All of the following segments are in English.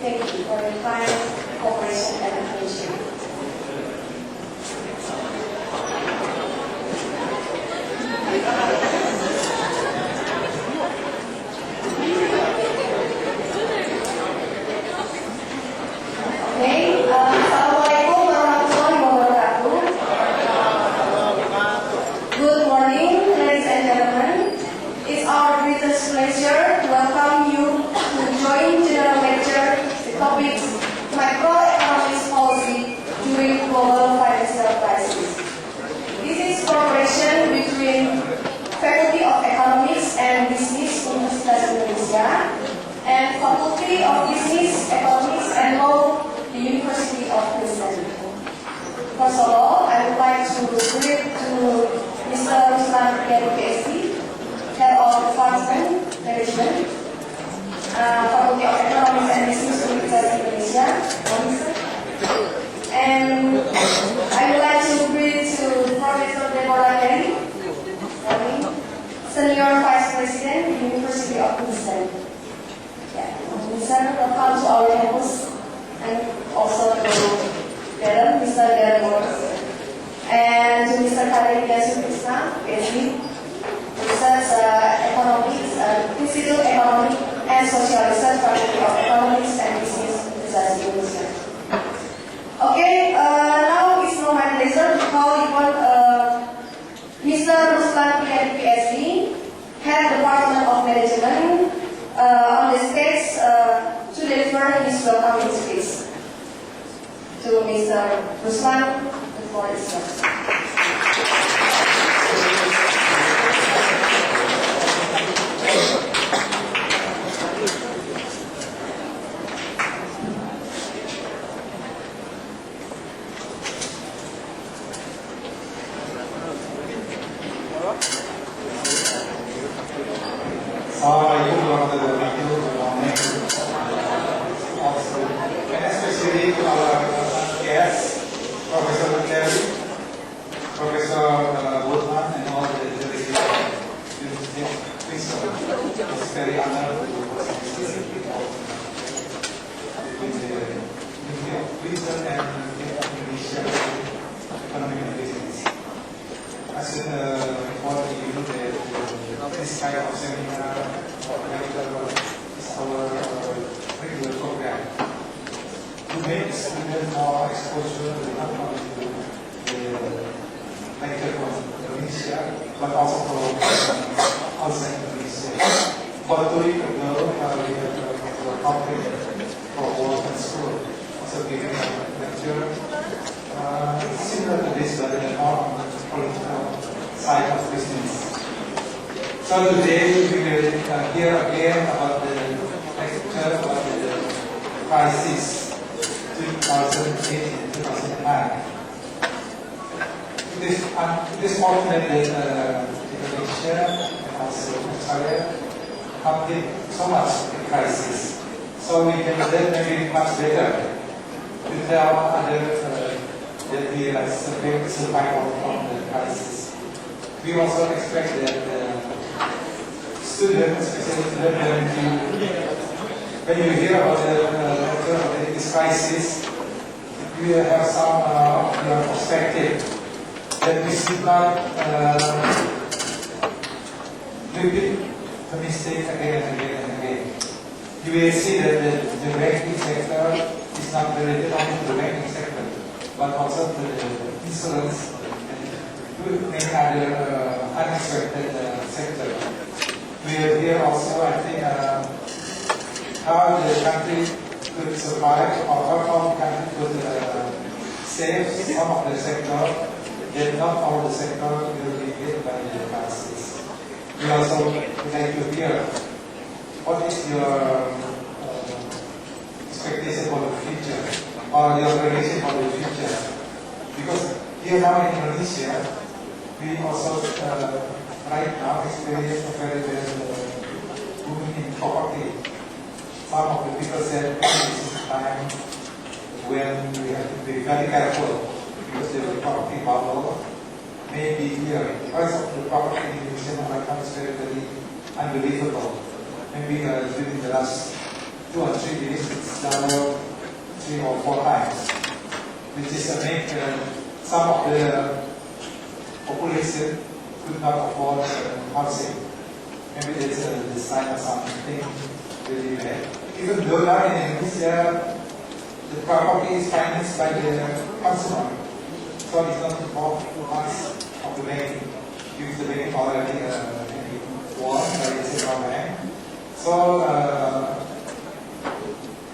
Thank you for your kind cooperation and attention. Okay, Assalamualaikum warahmatullahi wabarakatuh. Good morning, ladies and gentlemen. It's our greatest pleasure to welcome you to join General Lecture, the topic Macroeconomics Policy during Global Financial Crisis. This is cooperation between Faculty of Economics and Business Universitas Indonesia and Faculty of Business, Economics and Law, the University of Queensland. First of all, I would like to greet to Mr. Ruslan Piari, PhD, Head of Department Management, Faculty of Economics and Business Universitas Indonesia, and I would like to greet to Professor Deborah Terry, Senior Vice President, University of Queensland. Mr. welcome to our campus, and also to Darren, Mr. Darren Morris, and to Mr. Kadir Krishna, PhD, Research Economics, Institute of Economic and Social Research, Faculty of Economics and Business, Universitas Indonesia. Okay, now it's now my pleasure to call upon Mr. Ruslan Piari, PhD, Head Department of Management, on the stage to deliver his welcoming speech. To Mr. Ruslan, the floor is yours. Assalamualaikum warahmatullahi wabarakatuh. Also, and especially to our guests, Professor Terry, Professor Woodman, and all the university. Please, it's very honored to participate with the Queensland and Indonesia economic and business. As for this kind of seminar or lecture is our regular program to make students more exposure not only to the lecture from Indonesia but also from outside Indonesia. About 2 weeks ago, we had a conference for work and school, also giving a lecture similar to this but more on the political side of business. So today we will hear again about the lecture about the crisis 2008 and 2009. It is fortunate that Indonesia and also Australia have been so much in crisis, so we can then maybe much better to tell others that we are survival from the crisis. We also expect that students, especially when you hear about this crisis, you will have some perspective that we should not repeat the mistake again and again and again. You will see that the banking sector is not related only to the banking sector, but also to the insurance and many other unexpected sector. We will hear also, I think, how the country could survive or how the country could save some of the sector, that not all the sector will be hit by the crisis. We also would like to hear what is your expectation for the future or your prediction for the future. Because here now in Indonesia, we also right now experience a very booming in property. Some of the people said this is the time when we have to be very careful because the property bubble may be here. The price of the property in Indonesia right now is very, very unbelievable. Maybe during the last 2 or 3 days, it's double 3 or 4 times, which is make some of the population could not afford housing. Maybe it's a design or something really bad. Even though now in Indonesia, the property is financed by the consumer, so it's not involved much of the banking. Because the banking already won by the central bank. So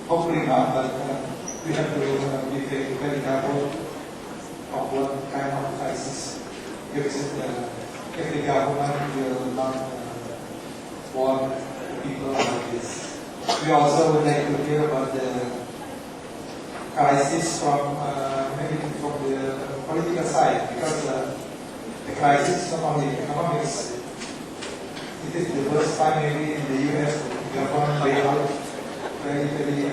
hopefully not, but we have to be very careful of what kind of crisis. If the government will not want people like this. We also would like to hear about the crisis from maybe from the political side, because the crisis is not only economics. It is the first time maybe in the US the government bail out very many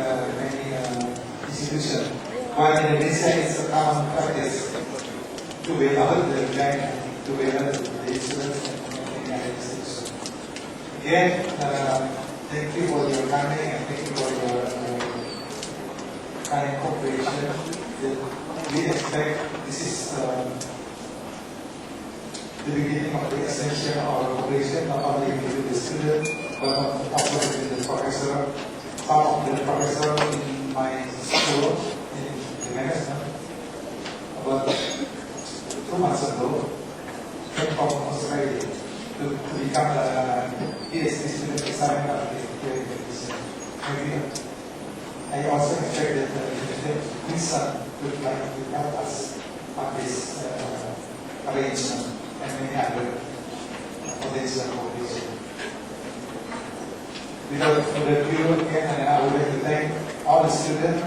institutions. While in Indonesia it's a common practice to bail out the bank, to bail out the insurance and many other institutions. Again, thank you for your coming and thank you for your kind cooperation. We expect this is the beginning of the extension of our cooperation, not only with the student, but also with the professor. Some of the professors in my school in the management, about 2 months ago, came from Australia to become a PhD student examiner of the maybe I also expect that his son would like to help us on this arrangement and many other potential cooperation. Without further ado, again, I would like to thank all the students.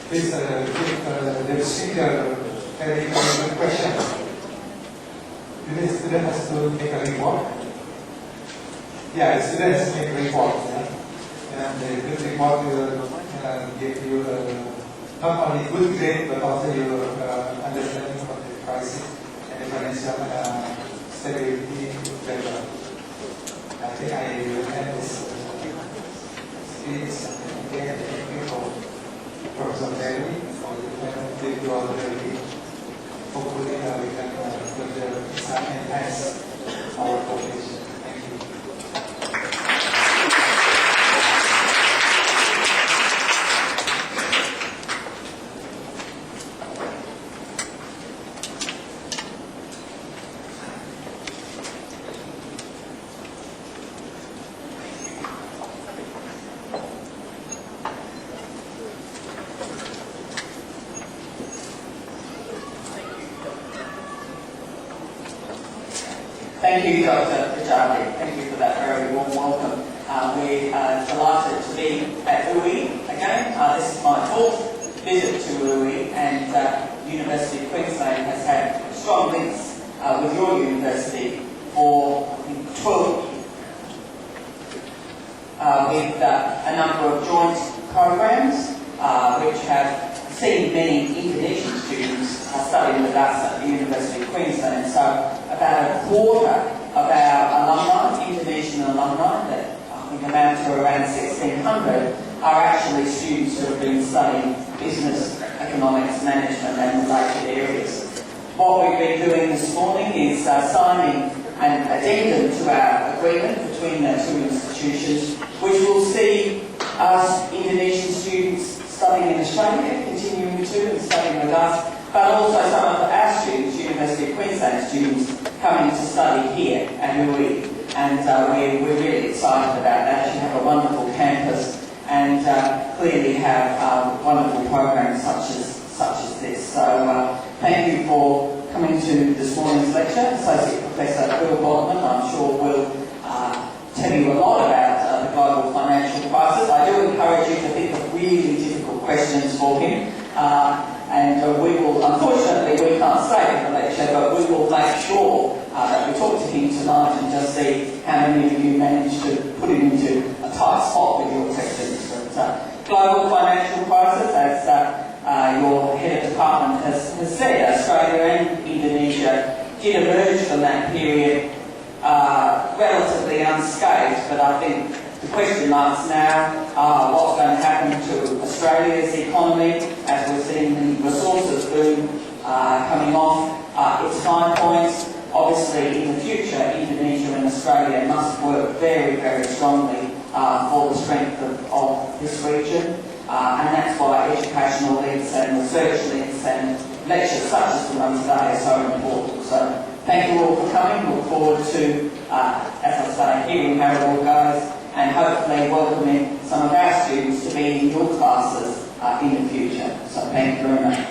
Please give the speaker very good questions. The student has to make a report. Yeah, the student has to make a report. Yeah? And the good report will give you not only good grade, but also your understanding of the crisis and the financial stability better. I think I will end this speech again. Thank you for Professor Terry for the give you all the hopefully we can further enhance our cooperation. Thank you. Thank you, Dr. Pajari. Thank you for that very warm welcome. We are delighted to be at UWI again. This is my fourth visit to UWI, and University of Queensland has had strong links with your university for 12 years, with a number of joint programs which have seen many Indonesian students studying with us at the University of Queensland. So about a quarter of our alumni, Indonesian alumni, that I think amount to around 1,600, are actually students who have been studying business, economics, management and related areas. What we've been doing this morning is signing an addendum to our agreement between the two institutions, which will see us Indonesian students studying in Australia, continuing to and studying with us, but also some of our students, University of Queensland students, coming to study here at UWI. And we're really excited about that. You have a wonderful campus and clearly have wonderful programs such as this. So thank you for coming to this morning's lecture. Associate Professor Bill Bodman, I'm sure, will tell you a lot about the global financial crisis. I do encourage you to think of really difficult questions for him. And we will, unfortunately, we can't stay in the lecture, but we will make sure that we talk to him tonight and just see how many of you manage to put him into a tight spot with your questions. But global financial crisis, as your head of department has said, Australia and Indonesia did emerge from that period relatively unscathed, but I think the question marks now what's going to happen to Australia's economy as we're seeing the resources boom coming on. Its 5 points. Obviously, in the future, Indonesia and Australia must work very, very strongly for the strength of this region. And that's why educational links and research links and lectures such as the one today are so important. So thank you all for coming. Look forward to, as I say, hearing how it all goes and hopefully welcoming some of our students to be in your classes in the future. So thank you very much.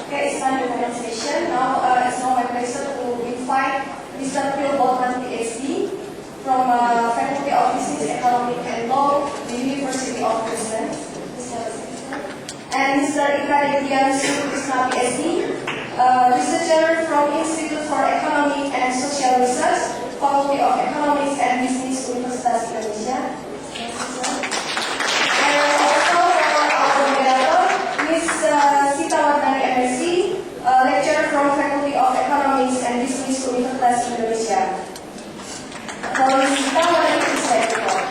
Okay, it's time for presentation. Now, it's now my pleasure to invite Mr. Phil Botman, PhD, from Faculty of Business, Economics and Law, the University of Queensland. And Mr. Ika Yudian Krishna, PhD, researcher from Institute for Economic and Social Research, Faculty of Economics and Business, Universitas Indonesia. And also our moderator, Ms. Sita Wardani, MSc, lecturer from Faculty of Economics and Business, Universitas Indonesia. For Ms. Sita Wardani, please take the floor.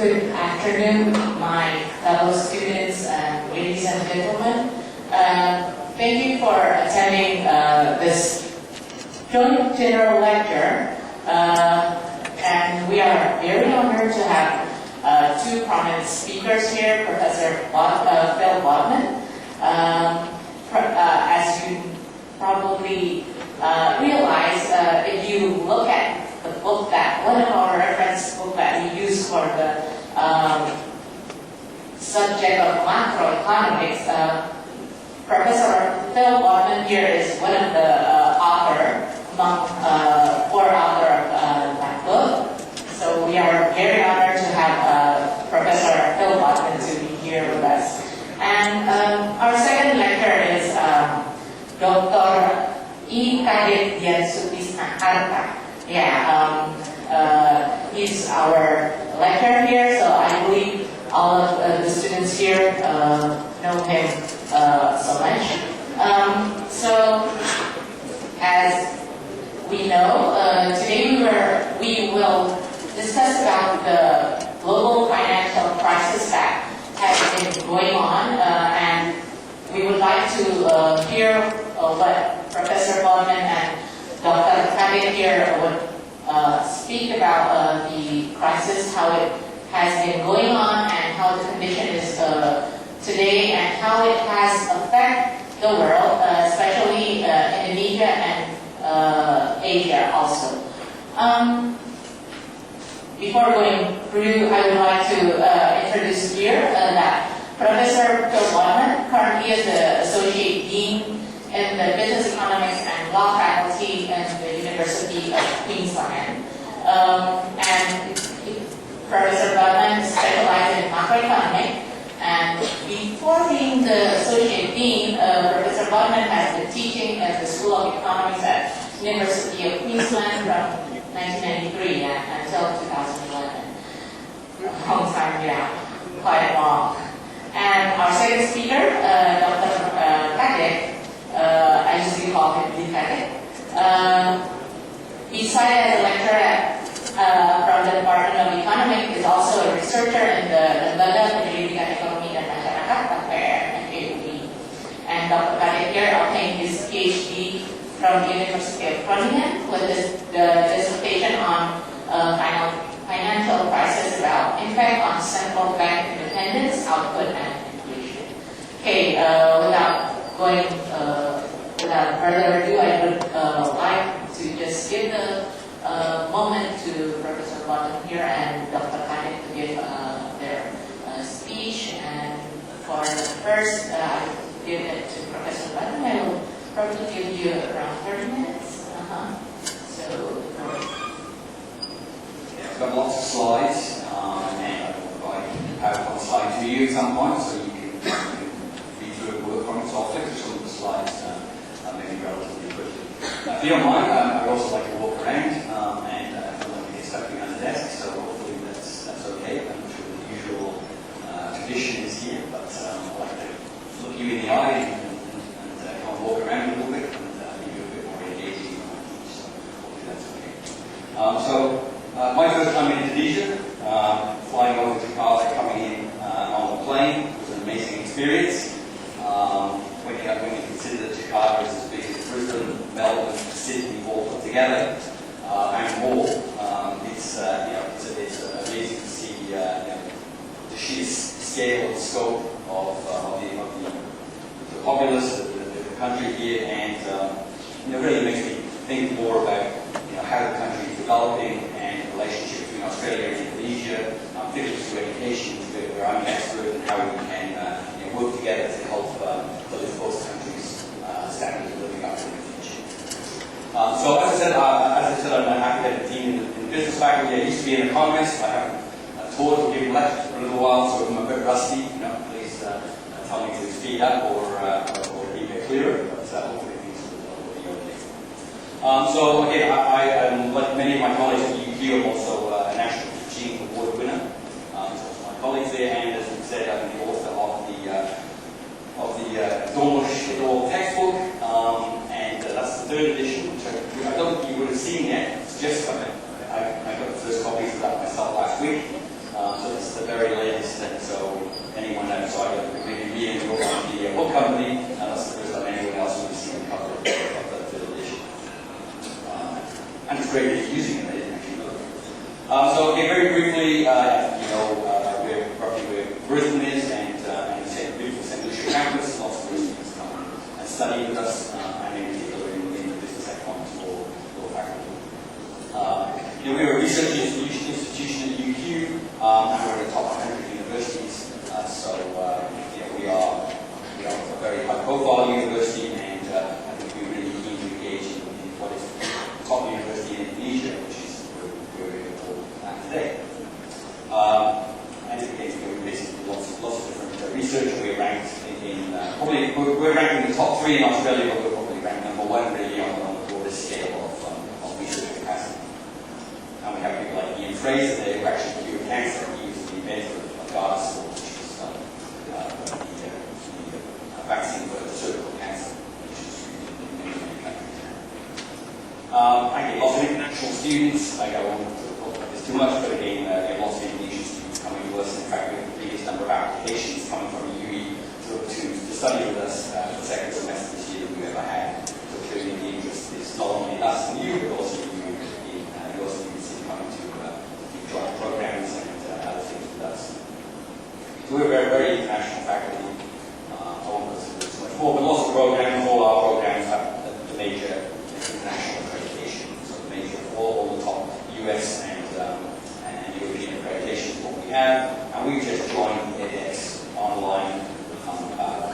Good afternoon, my fellow students and ladies and gentlemen. Thank you for attending this joint general lecture. And we are very honored to have two prominent speakers here, Professor Phil Botman. As you probably realize, if you look at the book that one of our reference book that we use for the subject of macroeconomics, Professor Phil Botman here is one of the author among four author of that book. So we are very honored to have Professor Phil Botman to be here with us. And our second lecturer is Dr. E. Kadek Dian Sutisna Harta. He's our lecturer here, so I believe all of the students here know him so much. So, as we know, today we will discuss about the global financial crisis that has been going on, and we would like to hear what Professor Botman and Dr. Kadek here would speak about the crisis, how it has been going on, and how the condition is today, and how it has affected the world, especially Indonesia and Asia also. Before going through, I would like to introduce here that Professor Phil Botman currently is the Associate Dean in the Business Economics and Law Faculty in the University of Queensland. And Professor Botman specializes in macroeconomics, and before being the Associate Dean, Professor Botman has been teaching at the School of Economics at University of Queensland from 1993 until 2011. A long time, yeah, quite long. And our second speaker, Dr. Kadek, I usually call him D. Kadek. Besides as a lecturer from the Department of Economics, is also a researcher in the Lembaga Pendidikan Ekonomi dan Masyarakat (LPR) at UUI. And Dr. Kadek here obtained his PhD from University of Groningen with the dissertation on financial crisis about impact on central bank independence, output, and inflation. Okay, without further ado, I would like to just give the moment to Professor Bottom here and Dr. Khalid to give their speech. And for the first, I will give it to Professor Bottom. I will probably give you around 30 minutes. So, I've got lots of slides, and I will provide a PowerPoint slide to you at some point, so you can read through and work from it. So I'll flick through some of the slides, maybe relatively quickly. If you don't mind, I'd also like to walk around, and I don't like to get stuck behind the desk, so hopefully that's okay. I'm not sure the usual tradition is here, but I'd like to look you in the eye and kind of walk around a little bit and give you a bit more engaging, so hopefully that's okay. My first time in Indonesia, flying over to Jakarta, coming in on the plane, was an amazing experience. When you consider that Jakarta is as big as Brisbane, Melbourne, Sydney all put together, and more, it's amazing to see the sheer scale and scope of the populace, the country here, and really makes me think more about how the country is developing and the relationship between Australia and Indonesia, particularly through education, where I'm an expert, and how we can work together to help lift both countries' standard of living up in the future. So as I said, I'm happy to have a team in the business faculty. I used to be an economist. I haven't taught or given lectures for a little while, so if I'm a bit rusty, please tell me to speed up or be a bit clearer. But hopefully things will be okay. So again, I like many of my colleagues at UQ, I'm also a National Teaching Award winner. So my colleagues there, and as we said, I'm the author of the Dornish et al. Textbook, and that's the third edition, which I don't think you would have seen yet. It's just coming. I got the first copies of that myself last week, so it's the very latest. And so anyone outside of maybe me and the book company, that's the first time anyone else would have seen the cover of that third edition. And it's great that you're using it. I didn't actually know that. So again, very briefly, where Brisbane is, and the beautiful St. Lucia campus. Lots of students come and study with us, and in particular in the business economics law faculty. We're a research institution at UQ, and we're in the top 100 universities. So we are a very high-profile university, and I think we're really keen to engage in what is the top university in Indonesia, which is where we're all at today. And again, we're basically lots of different research. We're ranked we're ranked in the top 3 in Australia, but we're probably ranked number 1 really on the broader scale of research capacity. And we have people like Ian Fraser there who actually cured cancer. He was the inventor of Gardasil, which is the vaccine for cervical cancer, which is in many countries now. I get lots of international students. I won't talk about this too much, but again, I get lots of Indonesian students coming to us. In fact, we have the biggest number of applications coming from the UE to study with us the second semester this year that we've ever had. So clearly the interest is not only in us and you, but also you in your students coming to join programs and other things with us. So we're a very, very international faculty. I won't go through this much more, but lots of programs, all our programs have the major international accreditation. So the major, all the top US and European accreditation is what we have. And we've just joined the edX online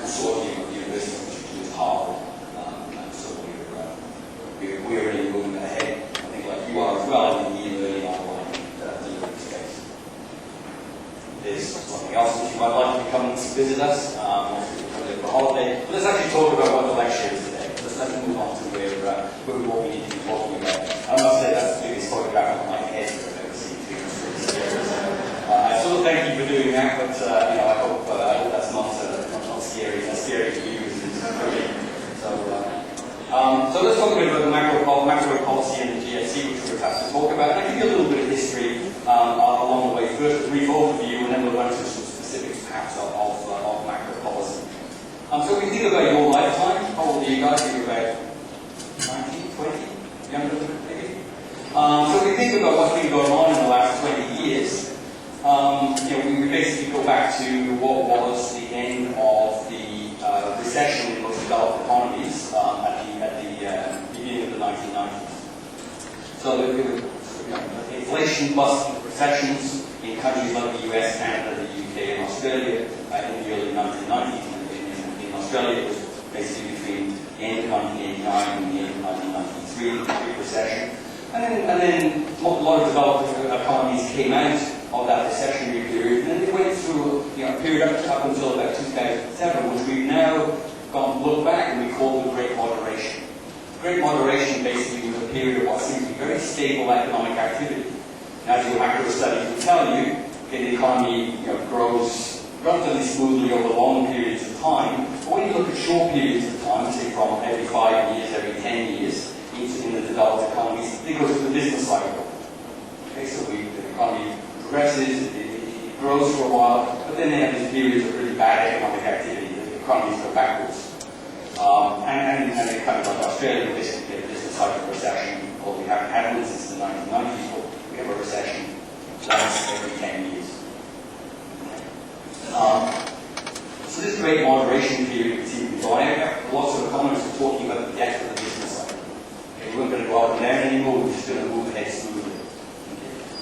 consortium of universities, which includes Harvard. And so we're really moving ahead, I think, like you are as well, in the e-learning online delivery space. There's something else that you might like to come visit us. Most people come there for a holiday. But let's actually talk about what the lecture is today. Let's move on to what we need to be talking about. I must say that's the biggest photograph on my head that I've ever seen. I sort of thank you for doing that, but I hope that's not scary. That's scary to you. So let's talk a bit about the macro policy and the GFC, which we're about to talk about. I'll give you a little bit of history along the way. First, a brief overview, and then we'll run through some specifics, perhaps, of macro policy. So if we think about your lifetime, how old are you guys? You're about what's been going on in the last 20 years, we basically go back to what was the end of the recession in most developed economies at the beginning of the 1990s. So there were inflation plus recessions in countries like the US, Canada, the UK, and Australia in the early 1990s. In Australia, it was basically between the end of 1989 and the end of 1993, the Great Recession. And then a lot of developed economies came out of that recessionary period, and then they went through a period up until about 2007, which we've now gone to look back and we call the Great Moderation. Great Moderation basically was a period of what seems to be very stable economic activity. And as your macro studies will tell you, the economy grows relatively smoothly over long periods of time. But when you look at short periods of time, say from every 5 years, every 10 years, in the developed economies, they go through the business cycle. Okay, so the economy progresses, it grows for a while, but then they have these periods of really bad economic activity. The economies go backwards. And in countries like Australia, basically get a business cycle recession, or we haven't had one since the 1990s, but we have a recession once every 10 years. So this Great Moderation period continues on. Lots of economists are talking about the death of the business cycle. Okay, we weren't going to go out and down anymore, we're just going to move ahead smoothly.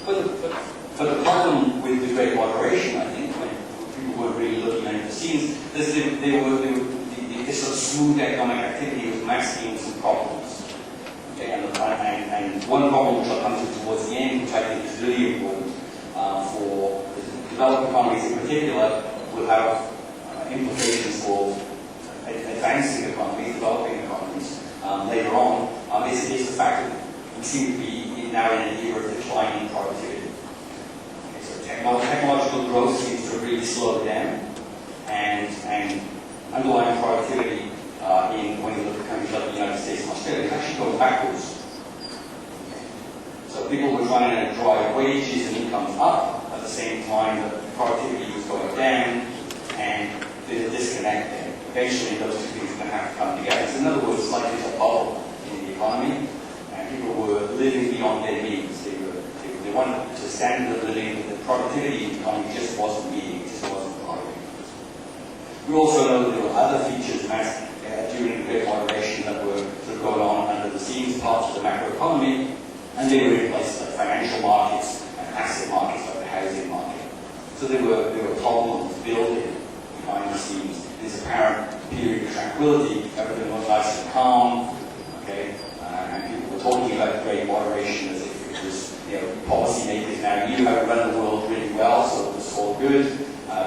Okay. But the problem with the Great Moderation, I think, when people were really looking under the scenes, is this sort of smooth economic activity was masking some problems. Okay, and one problem which I'll come to towards the end, which I think is really important for developed economies in particular, will have implications for advancing economies, developing economies later on, is the fact that we seem to be now in an era of declining productivity. Okay, so technological growth seems to have really slowed down, and underlying productivity when you look at countries like the United States and Australia is actually going backwards. So people were trying to drive wages and incomes up at the same time that productivity was going down, and there's a disconnect there. Eventually those two things are going to have to come together. So in other words, it's like there's a bubble in the economy, and people were living beyond their means. They wanted to standard of living, but the productivity in the economy just wasn't meeting, it just wasn't growing. We also know that there were other features during the Great Moderation that were sort of going on under the scenes, parts of the macroeconomy, and they were in places like financial markets and asset markets like the housing market. So there were problems building behind the scenes. This apparent period of tranquility, everything was nice and calm, okay, and people were talking about the Great Moderation as if it was, policymakers now knew how to run the world really well, so it was all good.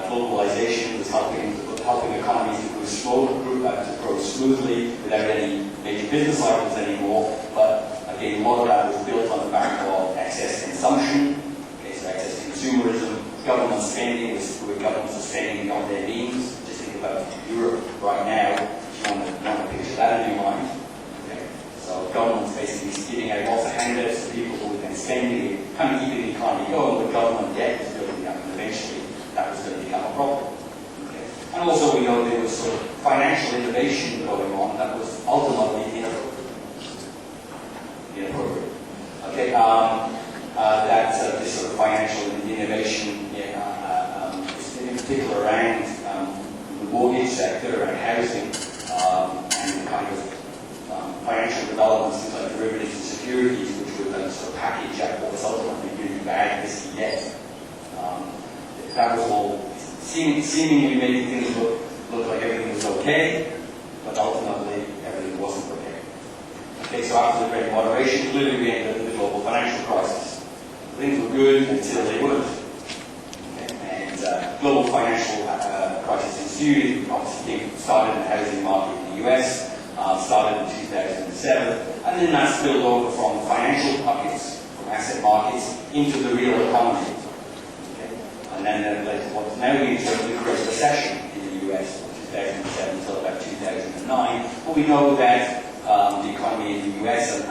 Globalization was helping economies to grow smoothly without any major business cycles anymore. But again, a lot of that was built on the back of excess consumption, okay, so excess consumerism, government spending, with governments are spending beyond their means. Just think about Europe right now, if you want to picture that in your mind. Okay. So governments basically giving out lots of handouts to people who have been spending, kind of keeping the economy going, but government debt was building up, and eventually that was going to become a problem. Okay. And also we know there was sort of financial innovation going on that was ultimately inappropriate. Okay, this sort of financial innovation, in particular around the mortgage sector and housing, and the kind of financial developments, things like derivatives and securities, which were then sort of packaged at what was ultimately really bad risky debt. That was all seemingly making things look like everything was okay, but ultimately everything wasn't okay. Okay, so after the Great Moderation, clearly we ended up with the global financial crisis. Things were good until they weren't. Okay, and global financial crisis ensued. It obviously started in the housing market in the US, started in 2007, and then that spilled over from financial markets, from asset markets, into the real economy. And then what's now being termed the Great Recession in the US from 2007 until about 2009. But we know that the economy in the US and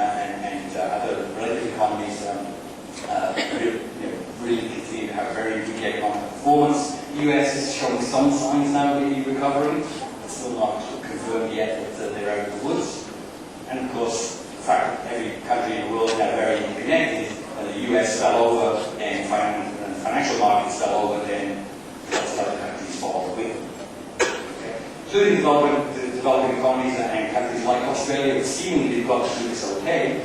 other related economies really continue to have very weak economic performance. The US is showing some signs now of really recovering. It's still not confirmed yet that they're out of the woods. And of course, the fact that every country in the world is now very interconnected, and the US fell over and financial markets fell over, then lots of other countries followed with them. Okay. Including developing economies and countries like Australia, which seemingly got through this okay.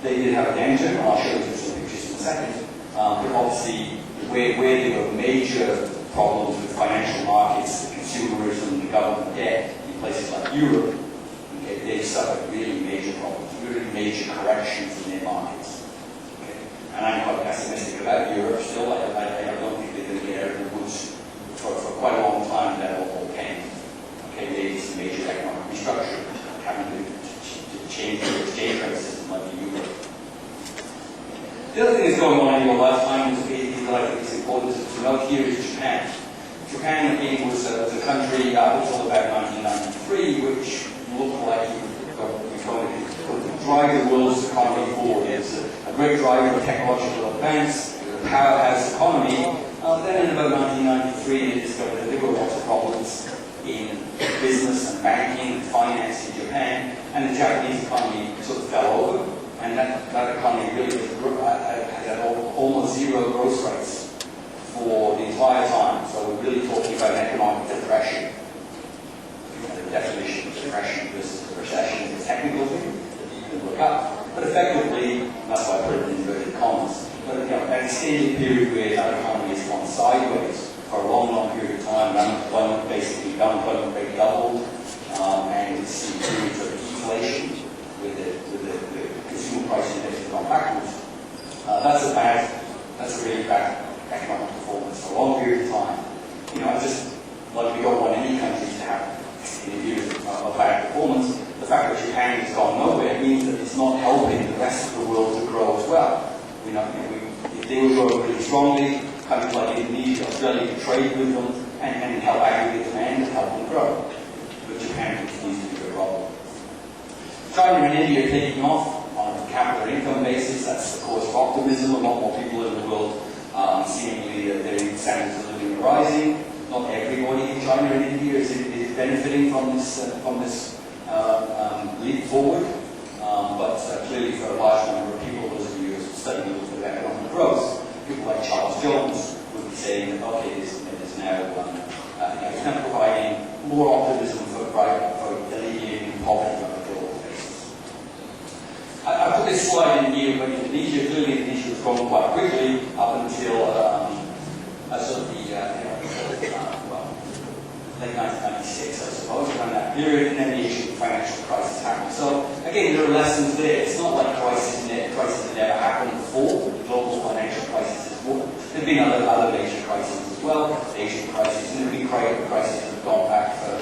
They did have a danger, and I'll show you some pictures in a second. But obviously, where there were major problems with financial markets, consumerism, the government debt, in places like Europe, okay, they suffered really major problems, really major corrections in their markets. Okay. And I'm quite pessimistic about Europe still. I don't think they're going to get out of the woods for quite a long time. That all came. Okay, maybe some major economic restructuring, having to change the exchange rate system like the euro. The other thing that's going on in your lifetime that I think is important to note here is Japan. Japan, again, was a country up until about 1993, which looked like it was going to drive the world's economy forward. It's a great driver of technological advance, a powerhouse economy. Then in about 1993, they discovered that there were lots of problems in business and banking and finance in Japan, and the Japanese economy sort of fell over, and that economy really had almost zero growth rates for the entire time. So we're really talking about an economic depression. The definition of depression versus recession is a technical thing that you can look up, but effectively, that's why I put it in inverted commas, but an extended period where that economy has gone sideways for a long, long period of time. Unemployment basically, unemployment rate doubled, and you see periods of deflation with the consumer price index has gone backwards. That's a really bad economic performance for a long period of time. I just like we don't want any countries to have extended periods of bad performance. The fact that Japan has gone nowhere means that it's not helping the rest of the world to grow as well. If they were growing really strongly, countries like Indonesia, Australia could trade with them and help aggregate demand and help them grow. But Japan continues to be a problem. China and India are taking off on a per capita income basis. That's the cause of optimism. A lot more people in the world seemingly their standards of living are rising. Not everybody in China and India is benefiting from this leap forward. But clearly for a large number of people, those of you who are studying a little bit of economic growth, people like Charles Jones would be saying that, okay, there's now providing more optimism for alleviating poverty on a global basis. I put this slide in here, but Indonesia has grown quite quickly up until late 1996, I suppose, around that period, and then the issue of the financial crisis happened. So again, there are lessons there. It's not like crisis that never happened before. The global financial crisis is one. There have been other major crises as well, the Asian crisis, and there have been crises that have gone back for a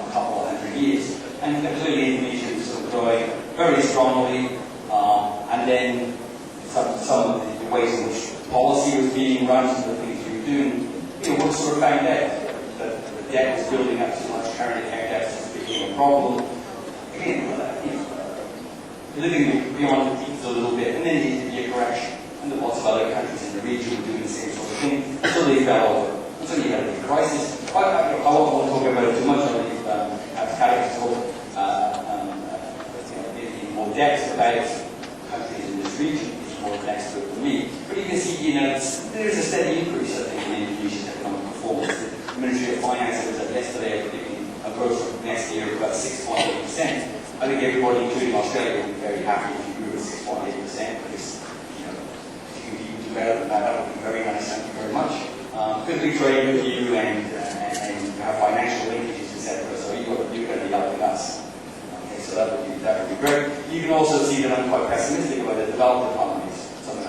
couple of hundred years. And clearly Indonesia was sort of growing very strongly, and then some of the ways in which policy was being run, some of the things we were doing, what sort of found out that the debt was building up so much, current account deficits became a problem. Again, living beyond the peaks a little bit, and then there needed to be a correction. And there were lots of other countries in the region were doing the same sort of thing until they fell over. Until you had a big crisis. I won't talk about it too much. I'll leave Tarek to talk in more depth about countries in this region. He's more an expert than me. But you can see, there is a steady increase, I think, in Indonesia's economic performance. The Ministry of Finance was yesterday predicting a growth of next year of about 6.8%. I think everybody, including Australia, will be very happy if you grew at 6.8%, because if you can do better than that would be very nice. Thank you very much. Because we trade with you and have financial linkages, etc. So you're going to be helping us. Okay, so that would be great. You can also see that I'm quite pessimistic about the developed economies. Something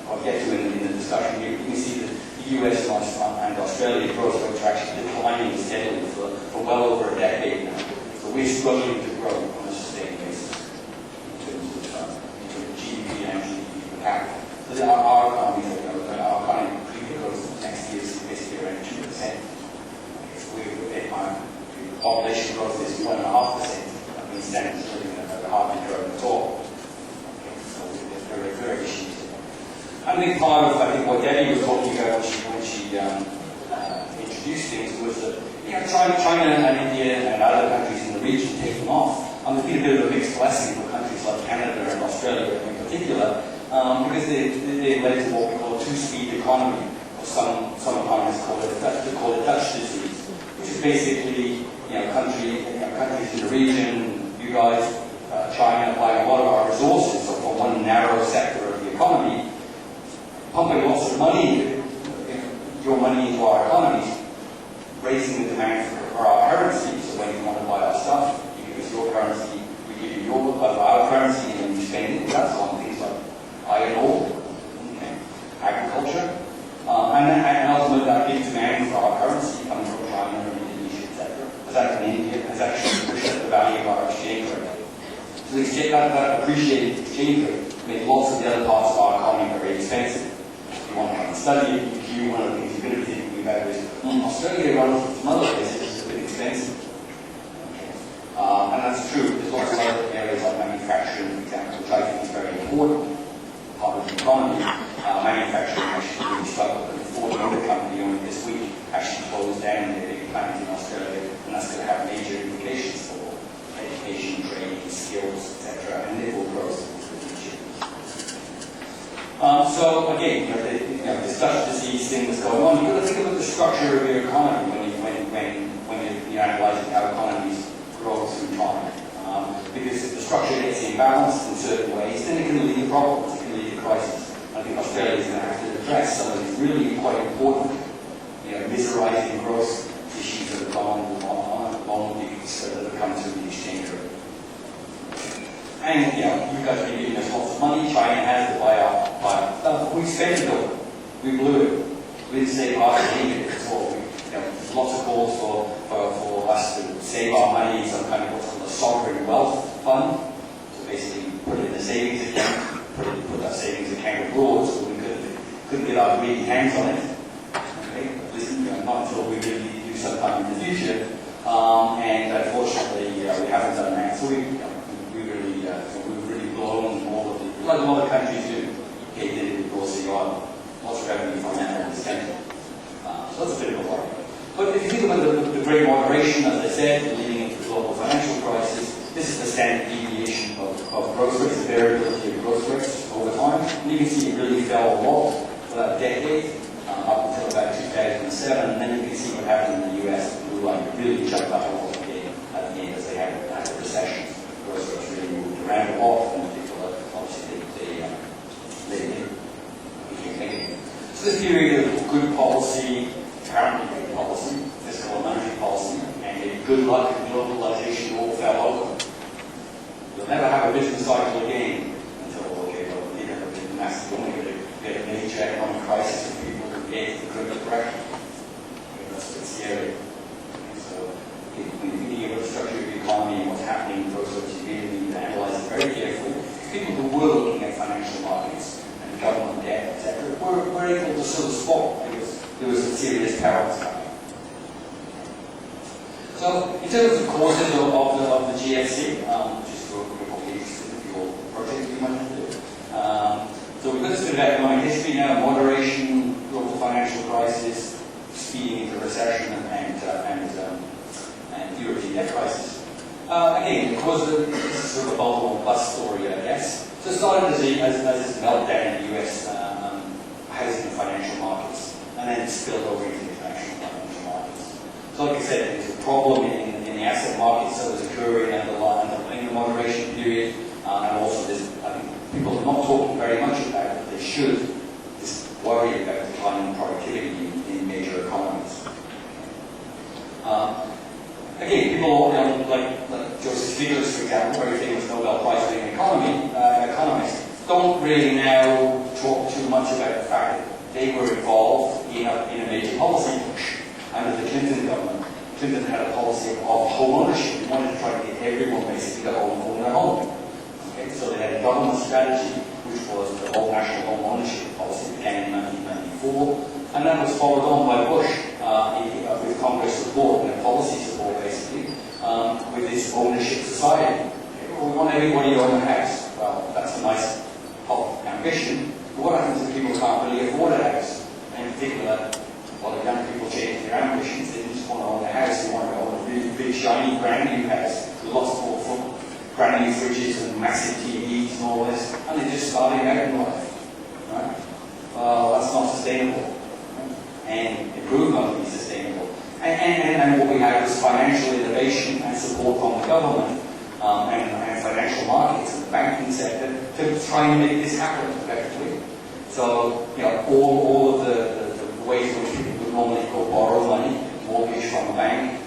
I'll get to in the discussion here. You can see that the US and Australia growth rates are actually declining steadily for well over a decade now. So we're struggling to grow on a sustained basis in terms of GDP and GDP per capita. So our economy growth next year is basically around 2%. Okay, so our population growth is 1.5%. That means standards of living are hardly growing at all. Okay, so there are very issues. I think part of what Debbie was talking about when she introduced things was that China and India and other countries in the region taking off. There's been a bit of a mixed blessing for countries like Canada and Australia. Australia in particular, because they led to what we call a two-speed economy, or some economists call it Dutch disease, which is basically countries in the region, you guys, China, applying a lot of our resources for one narrow sector of the economy, pumping lots of money, your money into our economies, raising the demand for our currency. So when you want to buy our stuff, you give us your currency, we give you our currency, and then you spend it. That's on things like iron ore, agriculture, and ultimately that big demand for our currency coming from China and Indonesia, etc. That in India has actually pushed up the value of our exchange rate. So that appreciated exchange rate made lots of the other parts of our economy very expensive. If you want to come and study it, one of the things you're going to be thinking about is Australia, relative to some other places, is a bit expensive. And that's true. There's lots of other areas like manufacturing, for example, which I think is very important part of the economy. Manufacturing actually really struggled. The Ford Motor Company only this week actually closed down their big plant in Australia, and that's going to have major implications for education, training, skills, etc., and nipple growth. So again, this Dutch disease thing was going on. You've got to think about the structure of your economy when you're analysing how economies grow through time. Because if the structure gets imbalanced in certain ways, then it can lead to problems, it can lead to crises. I think Australia is going to have to address some of these really quite important, miserizing growth issues that have gone on because that have come through the exchange rate. And you guys have been giving us lots of money. China has to buy our we spent it all. We blew it. We didn't save our money. It's all. Lots of calls for us to save our money in some kind of what's called a sovereign wealth fund. So basically, put it in a savings account. Put that savings account abroad, so we couldn't get our greedy hands on it. Okay, listen, not until we really need to do sometime in the future. And unfortunately, we haven't done that. So we've really blown all of the, like a lot of countries do. UK did it, of course, lots of revenue from that in this country. So that's a bit of a worry. But if you think about the Great Moderation, as I said, leading into the global financial crisis, this is the standard deviation of growth rates, the variability of growth rates over time. And you can see it really fell a lot for that decade, up until about 2007, and then you can see what happened in the US. The blue line really jumped up a lot again at the end as they had a recession. Growth rates really moved around a lot, and people obviously they became negative. So this period of good policy, apparently good policy, fiscal and monetary policy, and good luck and globalization all fell over. You'll never have a business cycle again until, you're going to be massive, you're going to get a major economic crisis and people will get the critical correction. That's a bit scary. So, when you're thinking about the structure of the economy and what's happening in process, you really need to analyze it very carefully. People who were looking at financial markets and government debt, etc., were able to sort of spot because there was a serious perils coming. So, in terms of causes of the GFC, just for probably interested in your project you might do. So we've got this bit of economic history now, moderation, global financial crisis, speeding into recession, and European debt crisis. Again, this is sort of a bubble and bust story, I guess. So it started as this meltdown in the US housing and financial markets, and then it spilled over into international financial markets. So like I said, there's a problem in the asset markets that was occurring in the moderation period, and also this, I think people are not talking very much about it, but they should, this worry about declining productivity in major economies. Again, people like Joseph Stiglitz, for example, very famous Nobel Prize-winning economists, don't really now talk too much about the fact that they were involved in a major policy push under the Clinton government. Clinton had a policy of home ownership. They wanted to try to get everyone basically to own their home. Okay? So they had a government strategy, which was the whole national home ownership policy, began in 1994, and that was followed on by Bush with Congress support and policy support, basically, with this ownership society. Okay? Well, we want everybody to own a house. Well, that's a nice ambition, but what happens if people can't really afford a house? And in particular, well, the young people change their ambitions. They just want to own a house. They want to own a really big, shiny, brand new house with lots of brand new fridges and massive TVs and all this, and they're just starting out in life. Right? Well, that's not sustainable. And improvement not be sustainable. And what we have is financial innovation and support from the government and financial markets and the banking sector to try and make this happen effectively. So, all of the ways in which people would normally go borrow money, mortgage from a bank,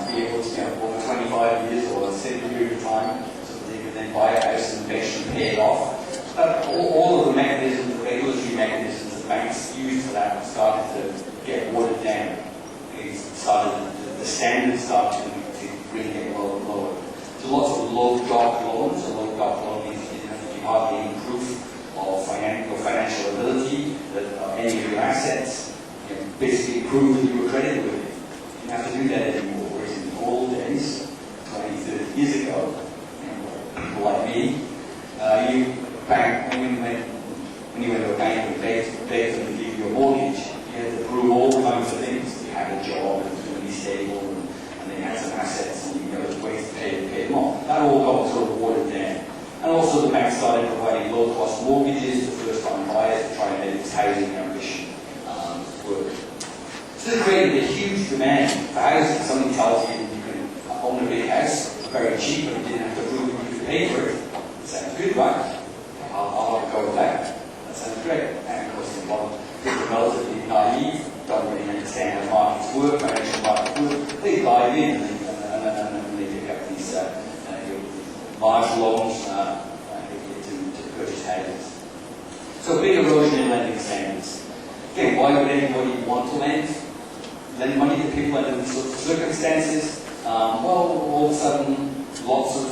be able to, over 25 years or a certain period of time, so that they can then buy a house and eventually pay it off. All of the mechanisms, the regulatory mechanisms that banks use for that started to get watered down. The standards started to really get lower and lower. So lots of low doc loans. A low doc loan means you have to be hardly any proof of financial ability, that any of your assets, basically prove that you were credited with it. You don't have to do that anymore. Whereas in the old days, 20, 30 years ago, people like me, when you went to a bank and begged them to give you a mortgage, you had to prove all kinds of things. You had a job, it was going to be stable, and then you had some assets, and there was ways to pay them off. That all got sort of watered down. And also the bank started providing low-cost mortgages to first-time buyers to try and make this housing ambition work. So this created a huge demand for housing. Somebody tells you you can own a big house very cheap, but you didn't have to prove that you could pay for it. Sounds good, right? I'll have to go with that. That sounds great. And of course, people are relatively naive, don't really understand how markets work, financial markets work. They dive in and they pick up these large loans to purchase houses. So big erosion in lending standards. Again, why would anybody want to lend money to people under these sorts of circumstances? Well, all of a sudden, lots of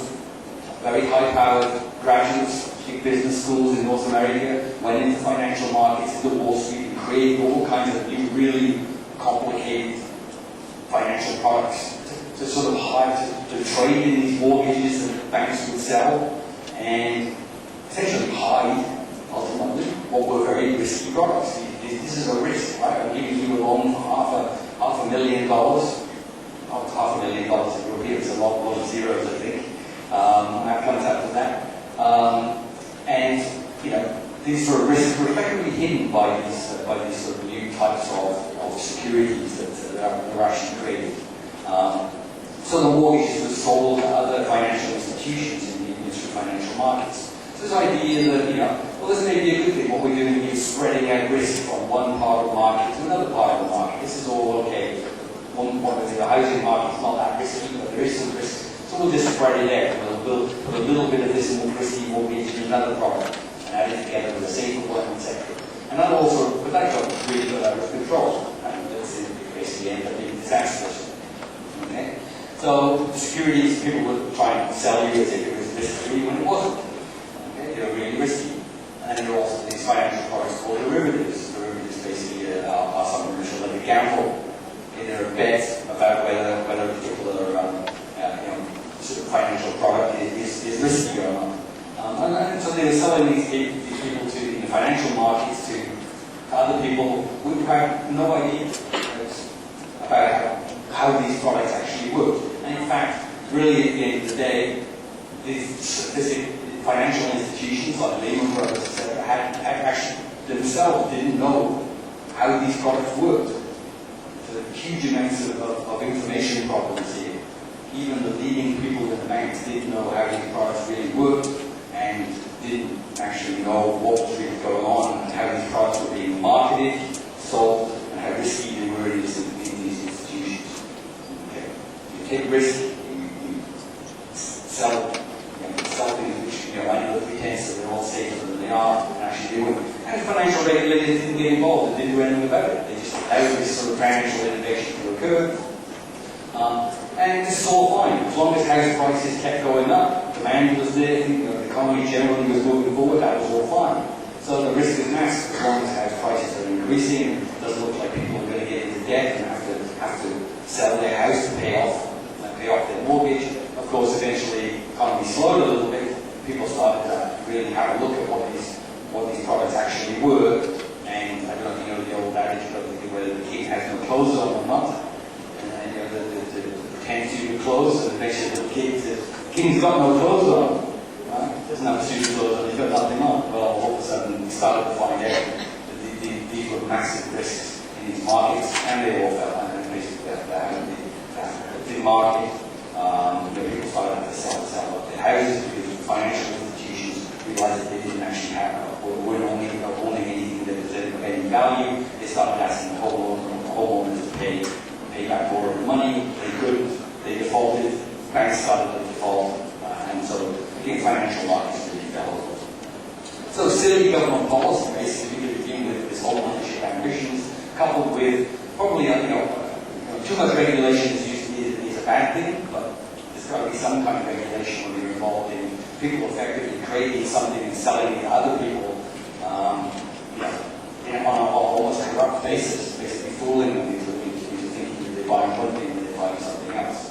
very high-powered graduates, big business schools in North America, went into financial markets, into Wall Street, and created all kinds of new, really complicated financial products to sort of to trade in these mortgages that banks would sell, and essentially hide, ultimately, what were very risky products. This is a risk, right? I'm giving you a loan for $500,000. Not $500,000 in rupees, it's a lot of zeros, I think. That comes out of that. These sort of risks were effectively hidden by these sort of new types of securities that are actually created. So the mortgages were sold to other financial institutions in the industry financial markets. So this idea that, this may be a good thing. What we're doing is spreading out risk from one part of the market to another part of the market. This is all okay. The housing market is not that risky, but there is some risk. So we'll just spread it out. We'll put a little bit of this more risky mortgage in another product and add it together with a safer one, etc. And that also, but that got really got out of control. And that's basically ended up being disastrous. Okay? So securities, people would try and sell you as if it was risk-free when it wasn't. Okay? They were really risky. And then there are also these financial products called derivatives. Derivatives basically are something which are like a gamble in their bets about whether a particular sort of financial product is risky or not. And so they were selling these people in the financial markets to other people who had no idea about how these products actually work. And in fact, really at the end of the day, these financial institutions like Lehman Brothers, etc., had actually themselves didn't know how these products worked. So huge amounts of information problems here. Even the leading people in the banks didn't know how these products really worked and didn't actually know what was really going on and how these products were being marketed, sold, and how risky they were in these institutions. Okay. You take risk, you sell things which under the pretense that they're all safer than they are, and actually do it. And financial regulators didn't get involved, they didn't do anything about it. They just allowed this sort of financial innovation to occur. And this is all fine, as long as house prices kept going up, demand was there, the economy generally was moving forward, that was all fine. So the risk is massive, as long as house prices are increasing, it doesn't look like people are going to get into debt and have to sell their house to pay off their mortgage. Of course, eventually, the economy slowed a little bit, people started to really have a look at what these products actually were, and I don't know if you know the old adage, but whether the king has no clothes on or not. The pretend to be clothes, and eventually the king King's got no clothes on, right? Doesn't have suit of clothes on, he's got nothing on. Well, all of a sudden, we started to find out that these were massive risks in these markets, and they all fell down. And basically, the market, people started to sell up their houses because financial institutions realized that they didn't actually have, or weren't owning anything that was of any value. They started asking homeowners to pay back borrowed money. They couldn't. They defaulted. Banks started to default, and so again, financial markets really fell over. So silly government policy basically begin with this whole ownership ambitions, coupled with probably too much regulation is a bad thing, but there's got to be some kind of regulation when you're involved in people effectively creating something and selling it to other people, on an almost corrupt basis, basically fooling them into thinking that they're buying one thing and they're buying something else.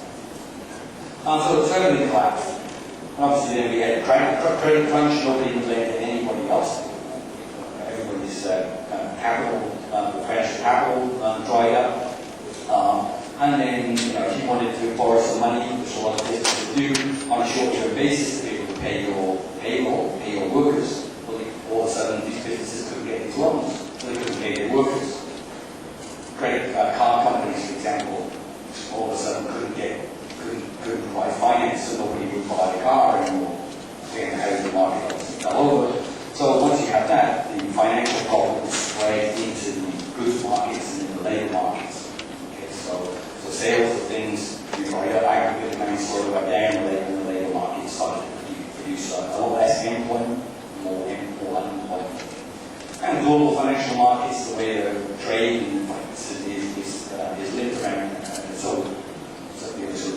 So it certainly collapsed. And obviously then we had a credit crunch, nobody would lend to anybody else. Everybody's financial capital dried up. And then if you wanted to borrow some money, which a lot of businesses do, on a short-term basis to be able to pay your payroll, pay your workers, well, all of a sudden these businesses couldn't get these loans, so they couldn't pay their workers. Credit card companies, for example, all of a sudden couldn't provide finance, so nobody would buy a car anymore. Again, the housing market obviously fell over. So once you have that, the financial problems spread into the goods markets and the labour markets. Okay, so sales of things, aggregate demand slowed right down, and the labour market started to produce a lot less employment, more unemployment. And global financial markets, the way the trade and finance is linked around, so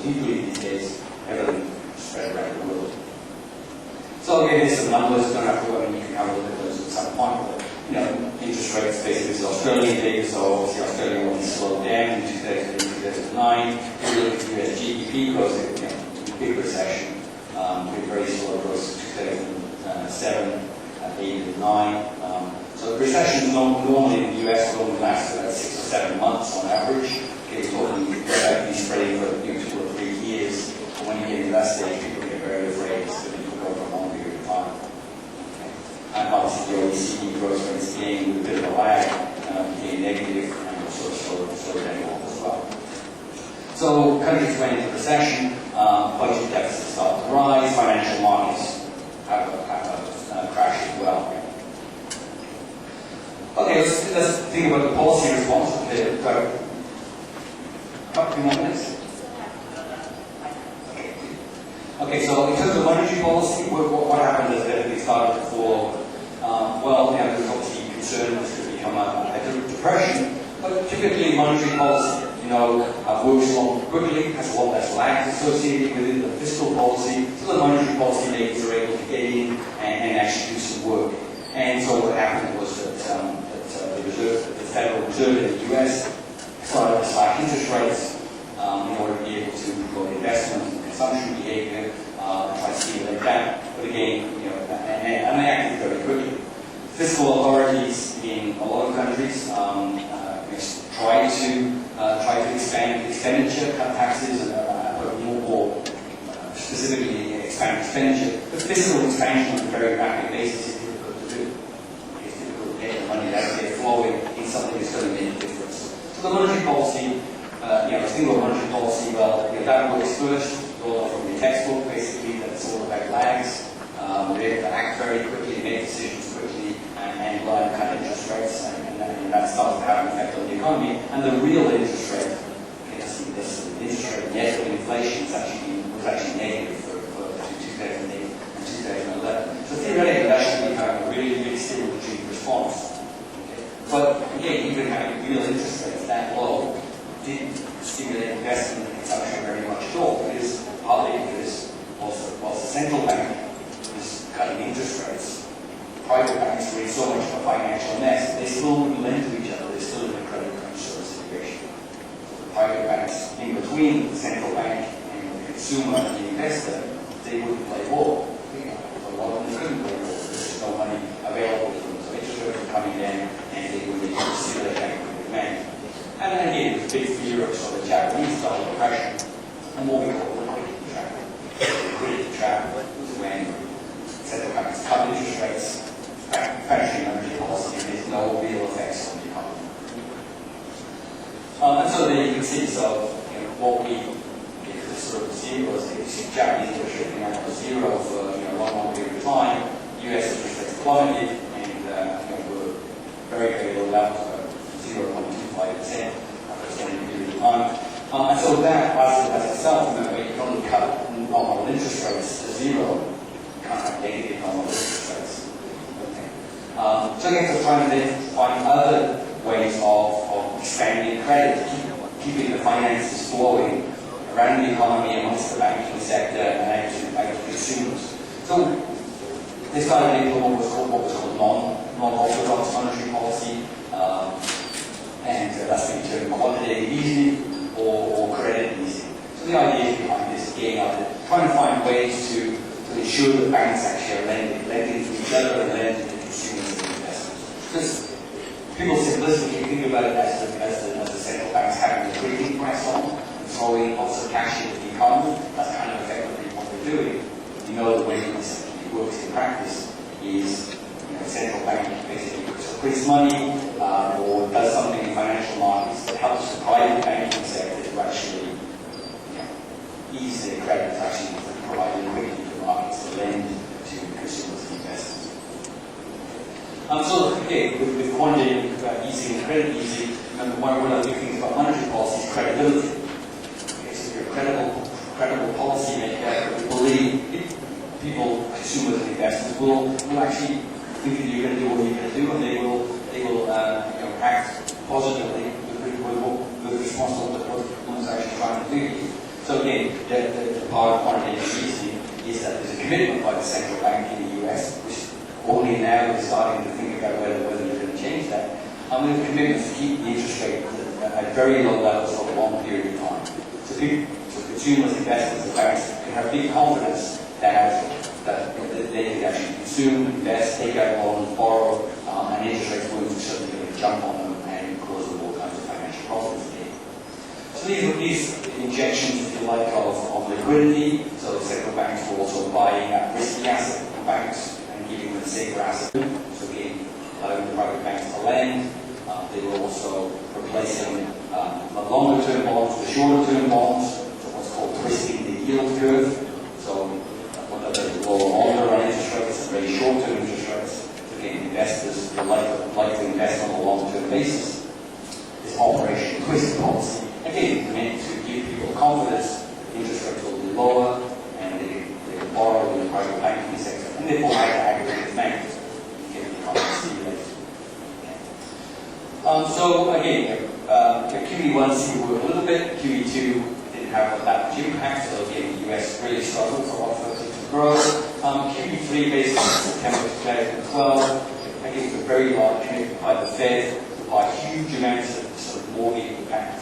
deeply these days, everything spread around the world. So again, there's some numbers, don't have to worry, you can have a look at those at some point, but interest rates basically is Australian data, so obviously Australia only slowed down in 2008, 2009. If you look at US GDP growth, big recession, with very slow growth in 2007, 8 and 9. So the recessions normally in the US will only last about 6 or 7 months on average. It's probably spreading for 2 or 3 years. But when you get to that stage, people get very afraid that people go for a long period of time. And obviously the OECD growth rates again with a bit of a lag, became negative and will sort of slow down off as well. So countries went into recession, budget deficits started to rise, financial markets have crashed as well. Okay, let's think about the policy response. Couple more minutes. Okay, so in terms of monetary policy, what happened is that everything started to fall over. There's obviously concern this could become a depression, but typically monetary policy, works along quickly, has a lot less lags associated with it than fiscal policy, so the monetary policy makers are able to get in and actually do some work. And so what happened was that the Federal Reserve in the US started to slash interest rates in order to be able to promote investment and consumption behavior and try to stimulate that. But again, and they acted very quickly. Fiscal authorities in a lot of countries try to expand expenditure, cut taxes, and more specifically expand expenditure. But fiscal expansion on a very rapid basis is difficult to do. It's difficult to get the money that's flowing in something that's going to make a difference. So the monetary policy, single monetary policy, that works first. All from your textbook, basically, that's all about lags. We're able to act very quickly, make decisions quickly, and cut interest rates, and that starts to have an effect on the economy. And the real interest rate, this interest rate net of inflation was actually negative for 2008 and 2011. So theoretically, that should be a really stimulatory response. Okay? But again, even having real interest rates that low didn't stimulate investment and consumption very much at all. Partly because whilst the central bank was cutting interest rates, private banks were in so much of a financial mess, they still wouldn't lend to each other. They're still in a credit crunch sort of situation. So the private banks, in between the central bank and the consumer and the investor, they wouldn't play ball. A lot of them couldn't play ball. There's no money available to them. So interest rates were coming down and they would stimulate economic demand. And then again, there's a big fear of sort of Japanese style depression and what we call the liquidity trap. So what we sort of zero, Japanese interest rate being at zero for a long period of time, US interest rates plummeted, and were very low levels, about 0.25% after a certain period of time. And so that, as itself, remember, you can only cut nominal interest rates to zero. You can't have negative nominal interest rates. Okay. So again, so trying to find other ways of expanding credit, keeping the finances flowing around the economy, amongst the banking sector, and out to consumers. So this guy implemented what was called non-orthodox monetary policy, and that's been termed quantitative easing or credit easing. So the idea behind this, again, are trying to find ways to ensure that banks actually are lending to each other and lending to consumers and investors. Because people simplistically think about it as the central banks having a trading price on, throwing lots of cash into the economy. That's kind of effectively what they're doing. You know, the way this works in practice is central bank basically prints money or does something in financial markets that helps the private banking sector to actually ease their credit, to actually provide liquidity to markets to lend to consumers and investors. So again, with quantitative easing and credit easing, remember one of the big things about monetary policy is credibility. If you're a credible policymaker, you believe people, consumers and investors will actually think that you're going to do what you're going to do, and they will act positively with response to what one's actually trying to do. So again, the part of quantitative easing is that there's a commitment by the central bank in the US, which only now is starting to think about whether you're going to change that. And we have a commitment to keep the interest rate at very low levels for a long period of time. So consumers, investors, and banks can have big confidence that they can actually consume, invest, take out loans, borrow, and interest rates won't suddenly going to jump on them and cause them all kinds of financial problems again. So these injections, if you like, of liquidity, so the central banks were also buying risky assets from banks and giving them safer assets. So again, allowing the private banks to lend. They were also replacing the longer-term bonds with shorter-term bonds, so what's called twisting the yield curve. So longer on interest rates and very short-term interest rates. So again, investors like to invest on a long-term basis. This Operation Twist policy, again, meant to give people confidence that interest rates will be lower and they can borrow in the private banking sector, and therefore have to aggregate the banks and get the economy stimulated. So again, QE1 seemed to work a little bit, QE2 didn't have that much impact, so again, the US really struggled for a lot further to grow. QE3 basically September 2012, again, it was a very large commitment by the Fed to buy huge amounts of sort of mortgage-backed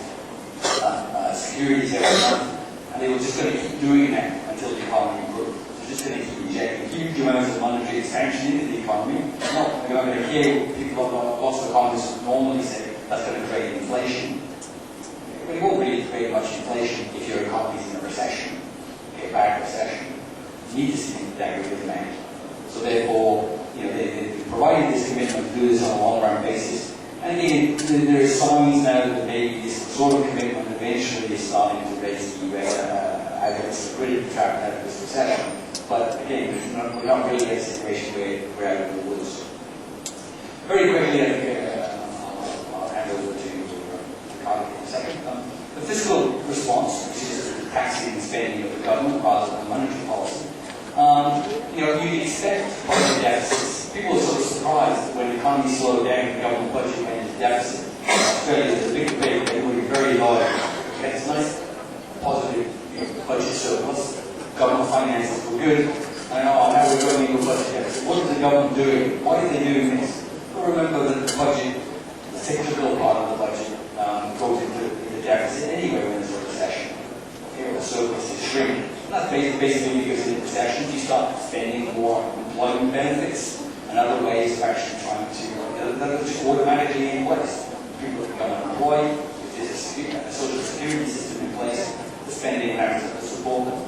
securities every month, and they were just going to keep doing that until the economy grew. So just going to keep injecting huge amounts of monetary expansion into the economy. They're not going to hear people of lots of economists normally say that's going to create inflation. But it won't really create much inflation if your economy is in a recession, a bad recession. You need to see aggregate demand. So therefore, they provided this commitment to do this on a long-run basis. And again, there are signs now that maybe this sort of commitment eventually is starting to raise the US out of its liquidity trap, out of this recession. But again, we're not really in a situation where we're out of the woods. Very quickly, I think I'll hand over to Carly in a second. The fiscal response, which is the taxing and spending of the government rather than monetary policy. You'd expect budget deficits. People are sort of surprised that when the economy slowed down, the government budget went into deficit. Australia is a big debate, they were very large. Okay, it's nice, positive budget surplus. Government finances were good. And now we're going into a budget deficit. What is the government doing? Why are they doing this? Well, remember that the budget, the cyclical part of the budget, goes into deficit anyway when there's a recession. Okay, the surplus is shrinking. And that's basically because in recessions you start spending more employment benefits and other ways of actually trying to, that are just automatically in place. People become unemployed, if there's a social security system in place, the spending patterns to support them.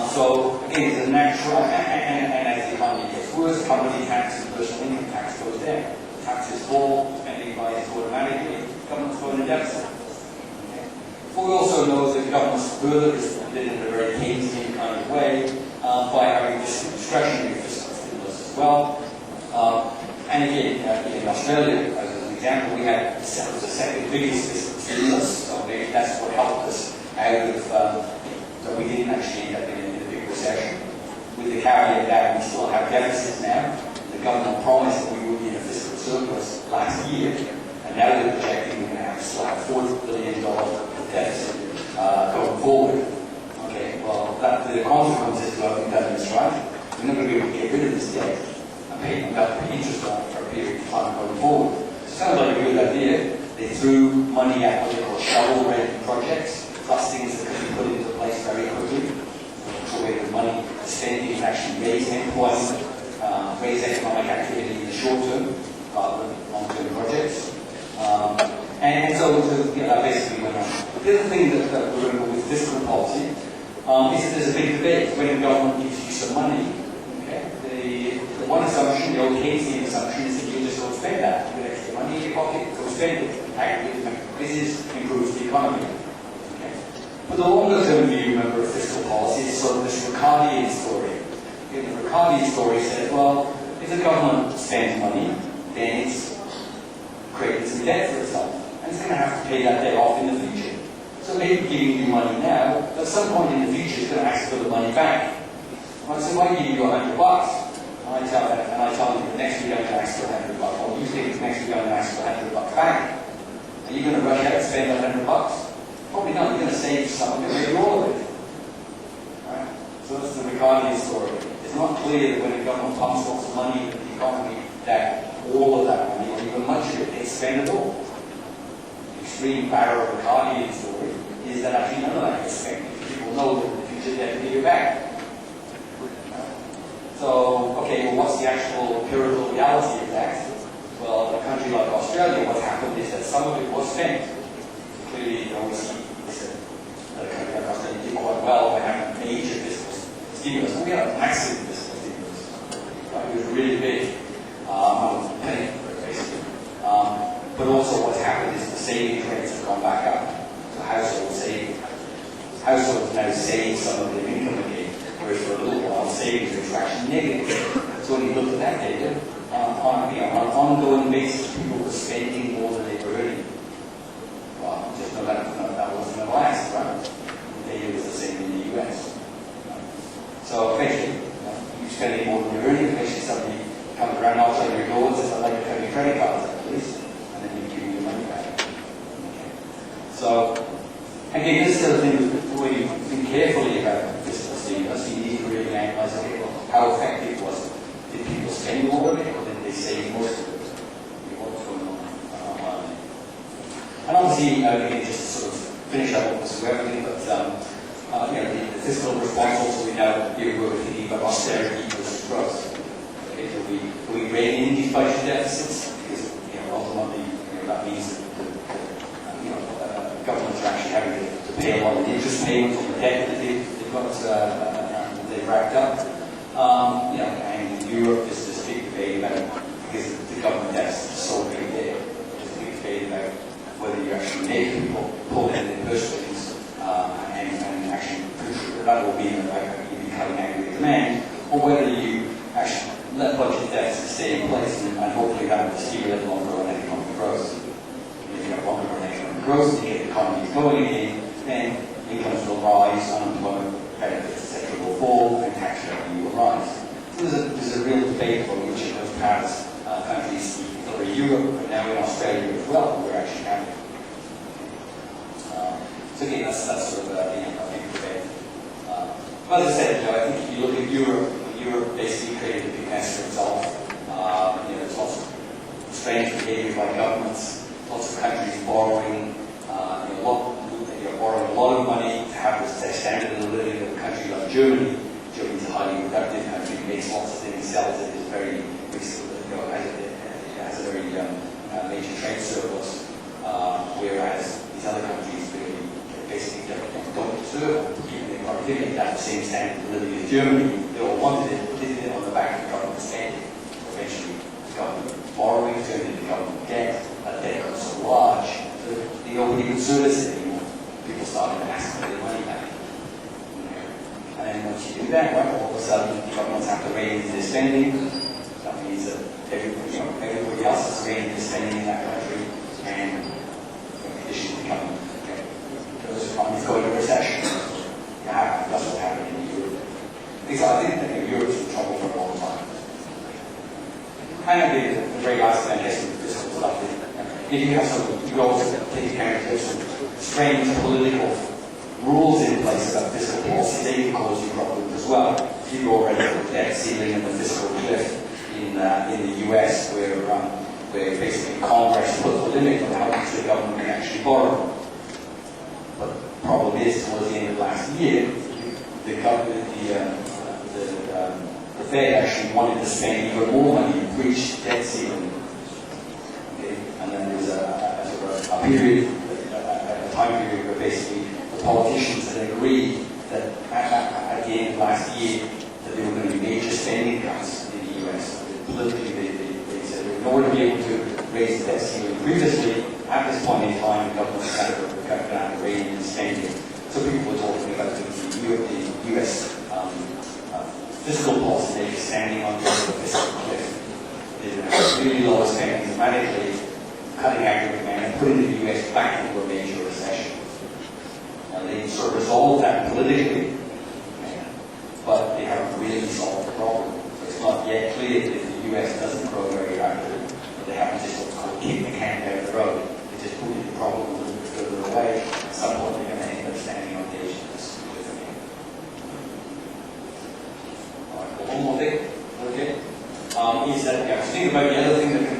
So again, it's a natural, and as the economy gets worse, company tax and personal income tax goes down. Taxes fall, spending rises automatically, government's going to deficit. Okay. But we also know that governments further responded in a very Keynesian kind of way by having this discretionary fiscal stimulus as well. And again, in Australia, as an example, we had the second biggest fiscal stimulus, so maybe that's what helped us out of, so we didn't actually end up in a big recession. With the caveat that we still have deficits now. The government promised that we would be in a fiscal surplus last year, and now they're projecting we're going to still have $40 billion deficit going forward. Okay, well, the consequences of having done this right, we're not going to be able to get rid of this debt and pay interest on it for a period of time going forward. So it sounds like a good idea. They threw money at what they call shovel-ready projects, plus things that could be put into place very quickly. So where the money spending can actually raise employment, raise economic activity in the short term, rather than long-term projects. And so that basically went on. The other thing that we remember with fiscal policy is that there's a big debate when the government gives you some money. Okay? The one assumption, the old Keynesian assumption, is that you just don't spend that. You get extra money in your pocket, go spend it. Actually, this improves the economy. Okay? But the longer term view, remember, of fiscal policy is sort of this Ricardian story. Okay, the Ricardian story says, well, if the government spends money, then it's creating some debt for itself. And it's going to have to pay that debt off in the future. So maybe giving you money now, at some point in the future, it's going to ask for the money back. Right, so if I give you $100, and I tell you the next week I'm going to ask for $100, or you think the next week I'm going to ask for $100 back, are you going to rush out and spend that $100? Probably not. You're going to save some of it, maybe all of it. Right? So that's the Ricardian story. It's not clear that when the government pumps lots of money into the economy, that all of that money, or even much of it, is spendable. The extreme power of the Ricardian story is that actually none of that is spent. People know that in the future they're going to give back. So, okay, well, what's the actual empirical reality of that? Well, in a country like Australia, what's happened is that some of it was spent. Clearly, you know, we see that a country like Australia did quite well by having a major fiscal stimulus. We had a massive fiscal stimulus. Right? It was really big. Basically. But also what's happened is the savings rates have gone back up. So households now save some of their income again, whereas for a little while savings rates were actually negative. So when you look at that data, on an ongoing basis, people were spending more than they were earning. Well, just know that wasn't going to last, right? The data was the same in the US. So eventually, you're spending more than you're earning, eventually somebody comes around outside your door and says, I'd like to have your credit cards, please, and then you give me your money back. Okay. So, again, this is the thing where you think carefully about fiscal stimulus. You need to really analyze, okay, well, how effective was it? Did people spend more of it, or did they save most of it? What's going on? And obviously, again, just to sort of finish up with this everything, but the fiscal response also we now here we're thinking about austerity versus growth. Okay, so we rein in these budget deficits because ultimately that means that governments are actually having to pay a lot of interest payments on the debt that they've got they've racked up. And in Europe there's this big debate about because the government deficit is so big there. There's a big debate about whether you actually make people pull in their purse strings and actually that will be becoming angry demand, or whether you actually let budget deficits stay in place and hopefully that will stimulate longer-run economic growth. If you have longer-run economic growth and you get the economy going again, then incomes will rise, unemployment benefits, etc. will fall, and tax revenue will rise. So there's a real debate about which of those paths countries, particularly Europe, but now in Australia as well, we're actually having. So again, that's sort of a big debate. But as I said, I think if you look at Europe basically created a big mess for itself. There's lots of strange behavior by governments, lots of countries borrowing, borrowing a lot of money to have the standard of living of a country like Germany. Germany's a highly productive country, makes lots of things, sells it, is very, has a very major trade surplus, whereas these other countries really basically don't deserve keeping their productivity at the same standard of living as Germany. They all wanted it, did it on the back of government spending. Eventually, the government borrowing turned into government debt. That debt got so large that nobody could service it anymore. People that, right? All of a sudden, governments have to rein in their spending. That means that everybody else is reining in their spending in that country, and conditions become, those economies go into recession. That's what's happening in Europe. Because I think that Europe's in trouble for a long time. And the very last thing, I guess, with fiscal stuff is, if you have some, you also take account of some strange political rules in place about fiscal policy, they can cause you problems as well. If you go already with the debt ceiling and the fiscal cliff in the US, where basically Congress puts a limit on how much the government can actually borrow. But the problem is, towards the end of last year, the Fed actually wanted to spend even more money to breach debt ceiling. Okay? And then there was a period, a time period where basically the politicians had agreed that at the end of last year that there were going to be major spending cuts in the US. Politically, they said in order to be able to raise the debt ceiling previously, at this point in time, the government was kind of going to have to rein in spending. So people were talking about the US fiscal policy maybe standing on the fiscal cliff. They really lower spending dramatically, cutting aggregate demand, and putting the US back into a major recession. Now they sort of resolved that politically, but they haven't really solved the problem. So it's not yet clear that if the US doesn't grow very rapidly, but they haven't just what's called kicked the can down the road. They just put the problem a little bit further away. At some point they're going to end up standing on the edge of this cliff again. One more thing, okay, is that think about the other thing that can,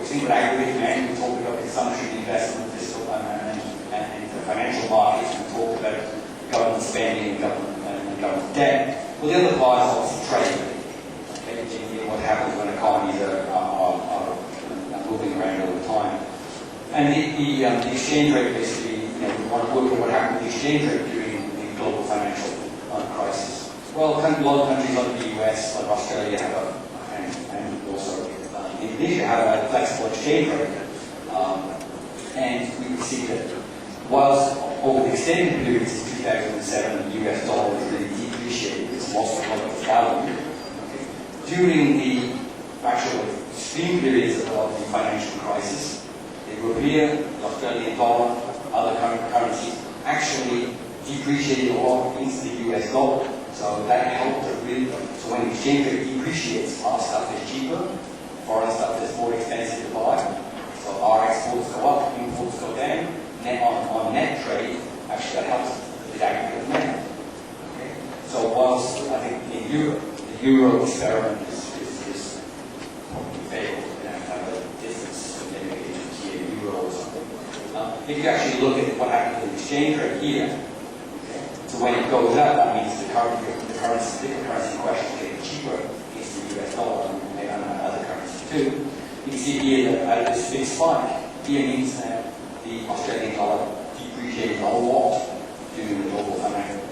think about aggregate demand, we talk about consumption, investment, fiscal, and the financial markets, we talk about government spending and government debt. Well, the other part is obviously trade. Okay, what happens when economies are moving around all the time. And the exchange rate basically, we want to look at what happened with the exchange rate during the global financial crisis. Well, a lot of countries like the US, like Australia, and also Indonesia have a flexible exchange rate. And we can see that whilst over the extended period since 2007, the US dollar has really depreciated, it's lost a lot of its value. During the actual extreme periods of the financial crisis, the European, the Australian dollar, other currencies actually depreciated a lot against the US dollar. So that helped to really, so when the exchange rate depreciates, our stuff is cheaper, foreign stuff is more expensive to buy. So our exports go up, imports go down. On net trade, actually that helps with aggregate demand. Okay? So whilst I think in Europe, the euro experiment is probably failed, have a difference in maybe a euro or something. If you actually look at what happens with the exchange rate here, so when it goes up, that means the currency in question is getting cheaper against the US dollar and other currencies too. You can see here that this big spike here means that the Australian dollar depreciated a lot during the global financial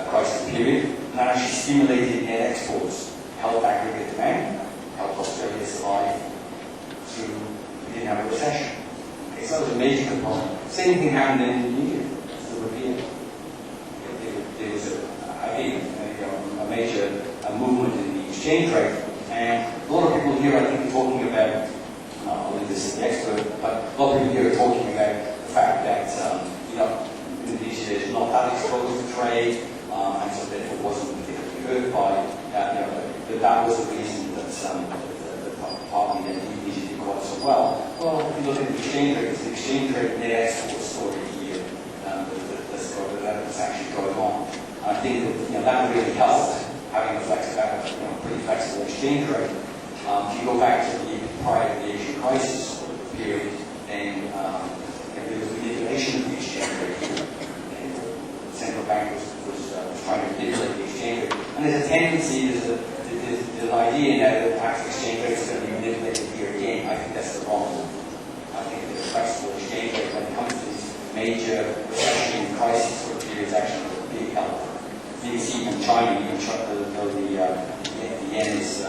crisis period, and that actually stimulated net exports, helped aggregate demand, helped Australia survive through, we didn't have a recession. Okay, so that was a major component. Same thing happened in Indonesia. There was a major movement in the exchange rate, and a lot of people here, I think, are talking about, I'll leave this to the expert, but a lot of people here are talking about the fact that Indonesia is not that exposed to trade, and so therefore wasn't particularly hurt by that was the reason that the party that Indonesia did quite so well. Well, if you look at the exchange rate net export story here, that's actually going on. I think that really helped having a pretty flexible exchange rate. If you go back to the prior to the Asian crisis period, then there was manipulation of the exchange rate. The central bank was trying to manipulate the exchange rate, and there's a tendency, there's an idea now that perhaps the exchange rate is going to be manipulated here again. I think that's the wrong one. I think that a flexible exchange rate when it comes to these major recession and crisis sort of periods actually a big help. You can see in China, though the yen is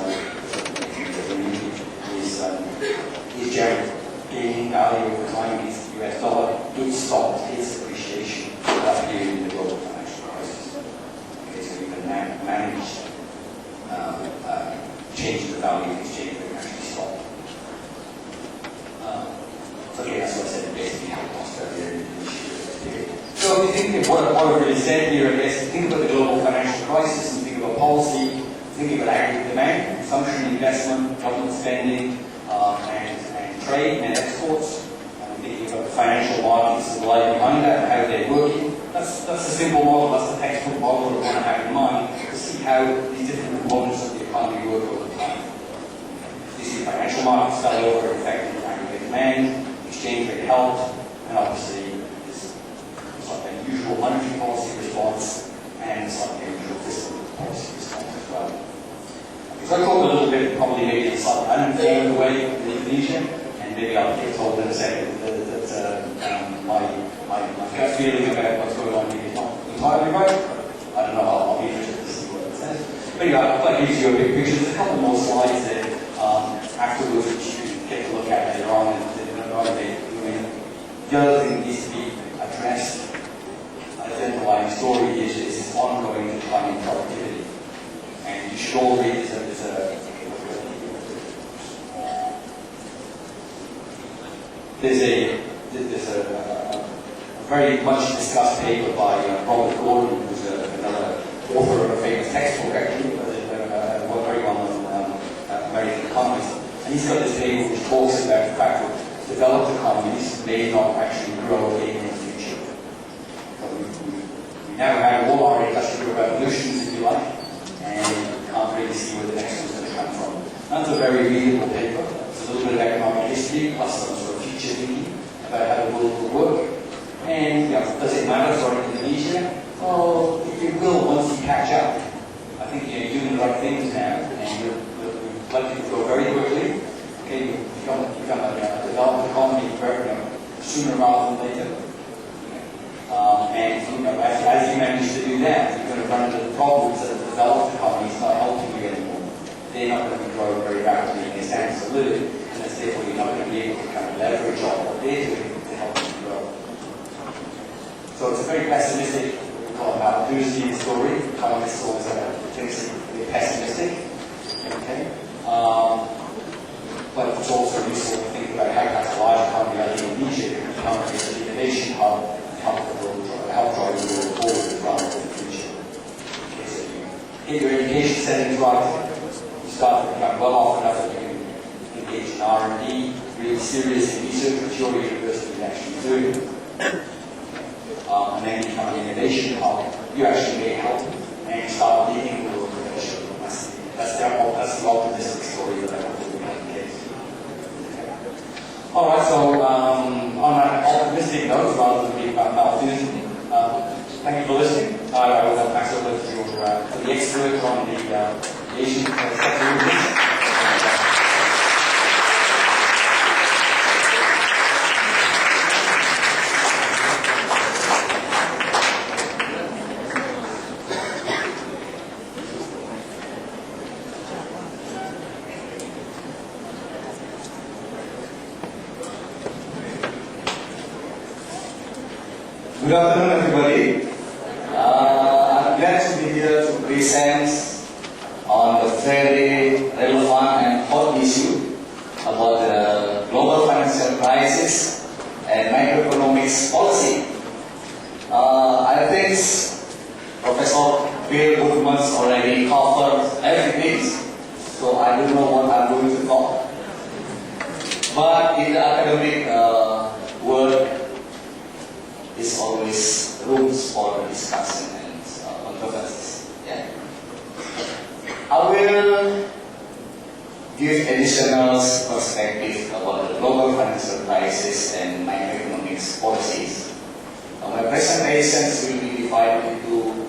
generally gaining value over time against the US dollar, it stopped its appreciation for that period in the global financial crisis. Okay, so you can think what I've really said here, I guess, think about the global financial crisis and think about policy, think about aggregate demand, consumption, investment, government spending, and trade and exports. Thinking about the financial markets that lie behind that and how they're working. That's a simple model, that's the textbook model that we want to have in mind to see how these different components of the economy work over time. You see the financial markets fell over, affecting aggregate demand, exchange rate helped, and obviously this like a usual monetary policy response and it's like a usual fiscal policy response as well. So I talked a little bit, probably maybe in a slightly unfair way in Indonesia, and maybe I'll get told in a second that my gut feeling about what's going on here is not entirely right. I don't know, I'll be interested to see what it says. But yeah, that gives you a big picture. There's a couple more slides there afterwards which you can get to look at later on. The other thing that needs to be addressed, the underlying story is this ongoing decline in productivity. And you should all read there's a very much discussed paper by Robert Gordon, who's another author of a famous textbook, actually, a very well-known American economist. And he's got this paper which talks about the fact that developed economies may not actually grow in the future. So we now have all our industrial revolutions, if you like, and we can't really see where the next one's going to come from. That's a very readable paper. It's a little bit of economic history, plus some sort of future thinking about how the world will work. And does it matter for Indonesia? Well, it will once you catch up. I think you're doing the right things now, and you're likely to grow very quickly. Okay, you become a developed economy sooner rather than later. And as you manage to do that, you're going to run into the problems that the developed economy is not helping you anymore. They're not going to be growing very rapidly in their standards of living, and therefore you're not going to be able to kind of leverage on what they're doing to help you grow. So it's a very pessimistic, we call it Malthusian story. Economists always have a tendency to be pessimistic. Okay? But it's also useful to think about how that's a large economy like Indonesia can become an innovation hub and help drive the world forward as well in the future. Okay, so you get your education settings right, you start to become well off enough that you can engage in R&D, really serious research, which your university is actually doing. And then you become an innovation hub, you actually may help and start leading the world innovation. That's the optimistic story that I want to make in case. Alright, so on an optimistic note, rather than being about Malthusian, thank you for listening. I will pass over to the expert on the Asian sector region. Good afternoon, everybody. I'm glad to be here to present on the very relevant and hot issue about the global financial crisis and macroeconomics policy. I think Professor Bill Goodman's already covered everything, so I don't know what I'm going to talk. But in the academic world, is always rooms for discussion and controversies. Yeah. I will give additional perspective about the global financial crisis and macroeconomics policies. My presentations will be divided into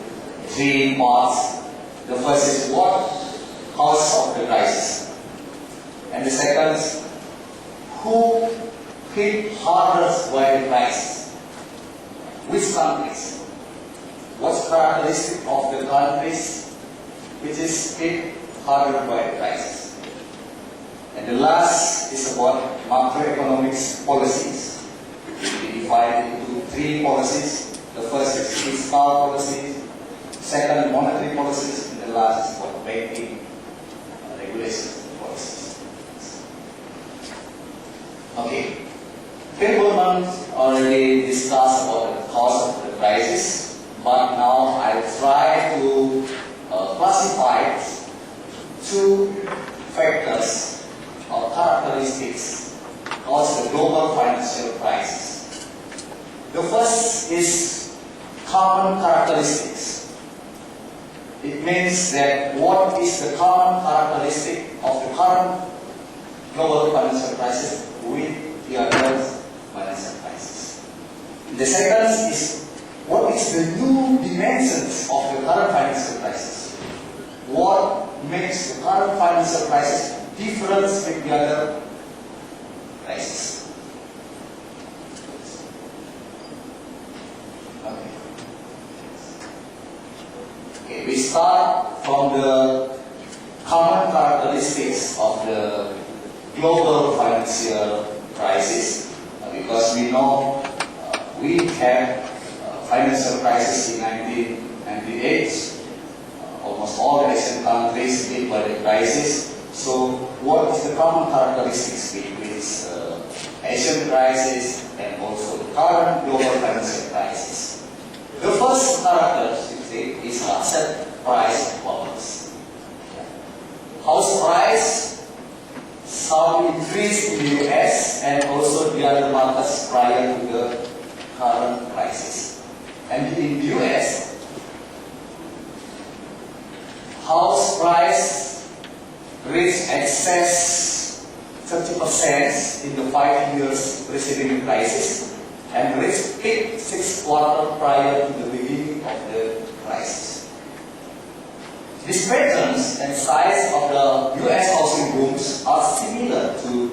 3 parts. The first is what cause of the crisis, and the second, who hit hardest by the crisis. Which countries? What's characteristic of the countries which is hit harder by the crisis? And the last is about macroeconomics policies. It will be divided into 3 policies. The first is fiscal policies, second monetary policies, and the last is about banking regulation policies. Okay. Bill Goodman already discussed about the cause of the crisis. but now I try to classify two factors or characteristics cause the global financial crisis. The first is common characteristics. It means that what is the common characteristic of the current global financial crisis with the other financial crisis. The second is what is the new dimensions of the current financial crisis? What makes the current financial crisis different with the other crisis? Okay, we start from the common characteristics of the global financial crisis because we know we had financial crisis in 1998. Almost all the Asian countries hit by the crisis. So, what is the common characteristics between Asian crisis and also the current global financial crisis? The first characteristic is asset price bubbles. House price, some increase in the US and also the other markets prior to the current crisis. And in the US, house price reached excess 30% in the 5 years preceding the crisis and reached peak 6 quarters prior to the beginning of the crisis. These patterns and size of the US housing booms are similar to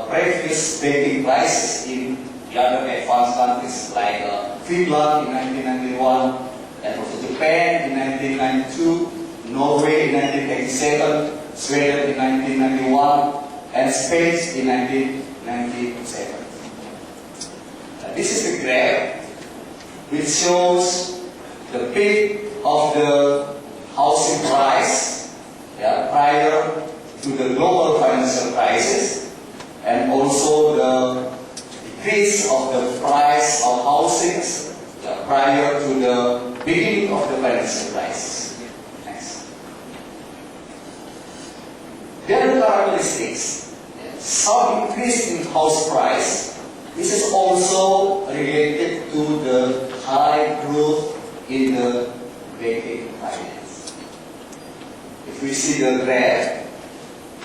previous banking crises in the other advanced countries like Finland in 1991 and also Japan in 1992, Norway in 1987, Sweden in 1991, and Spain in 1997. This is the graph which shows the peak of the housing price prior to the global financial crisis and also the decrease of the price of housing prior to the beginning of the financial crisis. Next. There are characteristics. Some increase in house price. This is also related to the high growth in the banking finance. If we see the graph,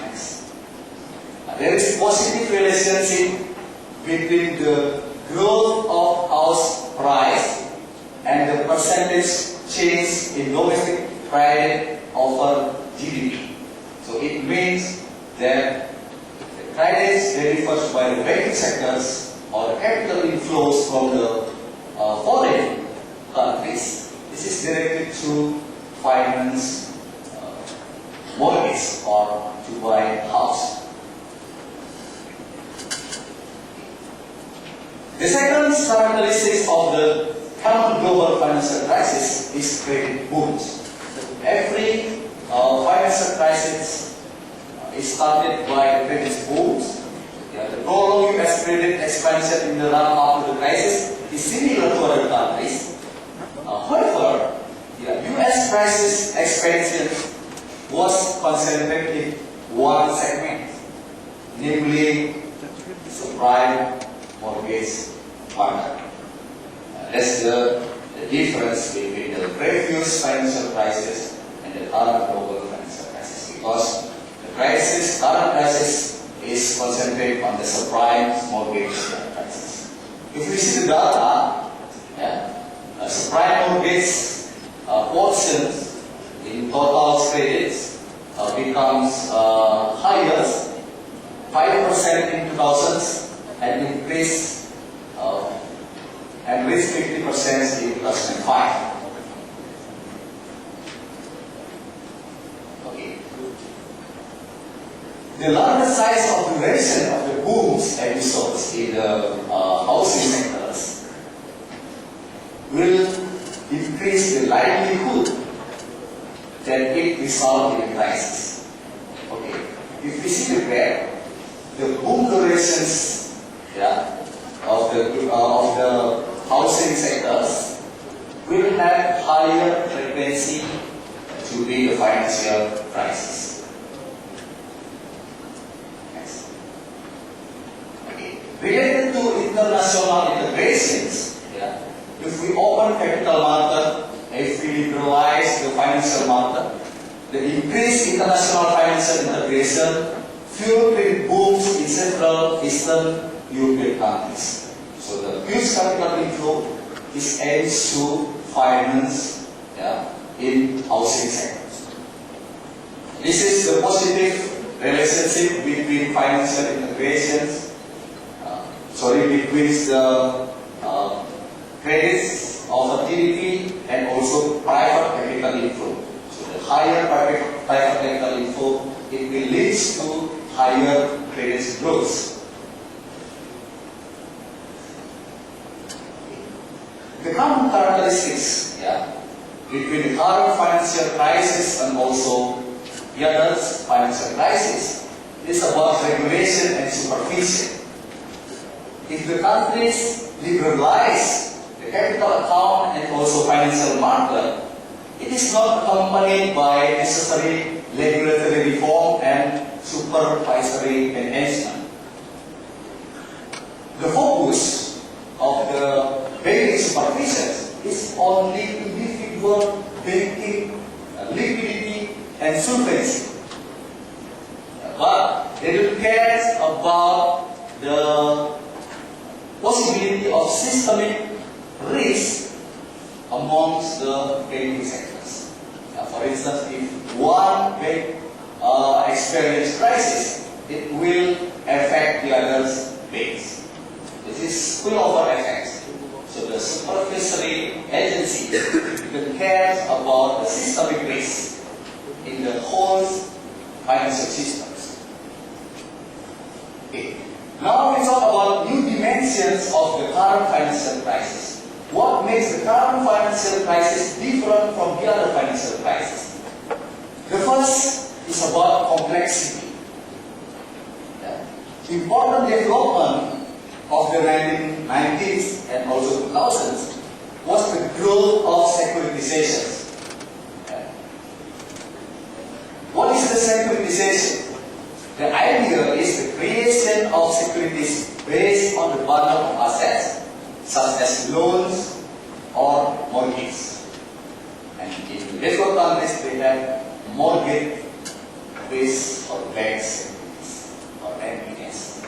next. There is positive relationship between the growth of house price and the percentage change in domestic credit over GDP. So it means that the credits delivered by the banking sectors or the capital inflows from the foreign countries, this is directed to finance mortgage or to buy a house. The second characteristic of the current global financial crisis is credit booms. Every financial crisis is started by credit booms. The prolonged US credit expansion in the run-up to the crisis is similar to other countries. However, the US crisis expansion was concentrated in one segment, namely subprime mortgage market. That's the difference between the previous financial crisis and the current global financial crisis, because the current crisis is concentrated on the subprime mortgage crisis. If we see the data, subprime mortgage portion in total credits becomes higher, 5% in 2000s, and increased and reached 50% in 2005. Okay. The larger size of duration of the booms episodes in the housing sectors will increase the likelihood that it result in a crisis. Okay. If we see the graph, the boom durations of the housing sectors will have higher frequency to be the financial crisis. Next. Okay. Related to international integrations, if we open capital market, if we liberalize the financial market, the increased international financial integration fueled booms in Central Eastern European countries. So the huge capital inflow is aimed to finance in housing sectors. This is the positive relationship between financial integrations, between the credits of activity and also private capital inflow. So the higher private capital inflow, it will lead to higher credit growth. The common characteristics between the current financial crisis and also the other financial crisis is about regulation and supervision. If the countries liberalize the capital account and also financial market, it is not accompanied by necessary regulatory reform and supervisory enhancement. The focus of the banking supervision is only individual banking liquidity and solvency. But they don't care about the possibility of systemic risk amongst the banking sectors. For instance, if one bank experiences crisis, it will affect the other banks. This is spillover effects. So the supervisory agency cares about the systemic risk in the whole financial systems. Okay. Now we talk about new dimensions of the current financial crisis. What makes the current financial crisis different from the other financial crisis? The first is about complexity. Important development of the 1990s and also 2000s was the growth of securitizations. What is the securitization? The idea is the creation of securities based on the bundle of assets, such as loans or mortgages. And in developed countries, they have mortgage-based or bank securities or MBS.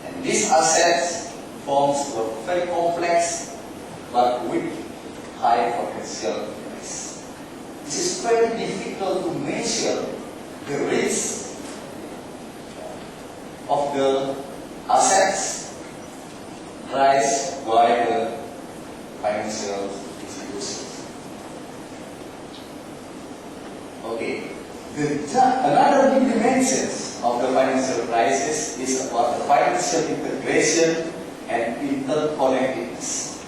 And these assets forms were very complex but with high potential risk. This is very difficult to measure the risk of the assets raised by the financial institutions. Okay. Another new dimensions of the financial crisis is about the financial integration and interconnectedness.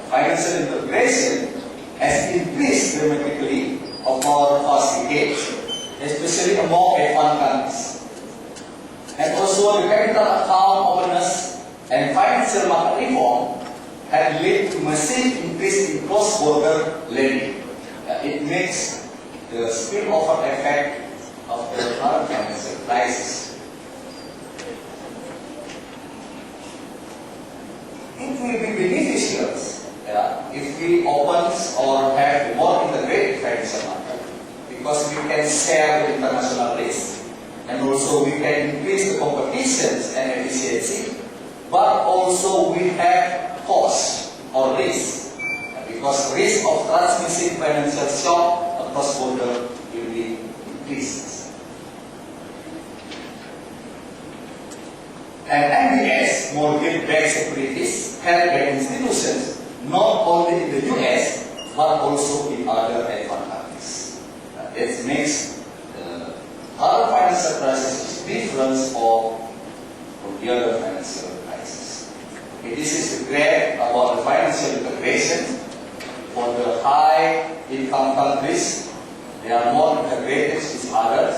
Financial integration has increased dramatically over the past decade, especially among F1 countries. And also the capital account openness and financial market reform have led to massive increase in cross-border lending. It makes the spillover effect of the current financial crisis. It will be beneficial if we open or have a more integrated financial market, because we can share the international risk. And also we can increase the competitions and efficiency, but also we have costs or risk, because risk of transmitting financial shock across border will be increased. And MBS, mortgage-backed securities, help bank institutions not only in the US but also in other F1 countries. It makes current financial crisis is different from the other financial crisis. Okay, this is the graph about the financial integration. For the high income countries, they are more integrated with others.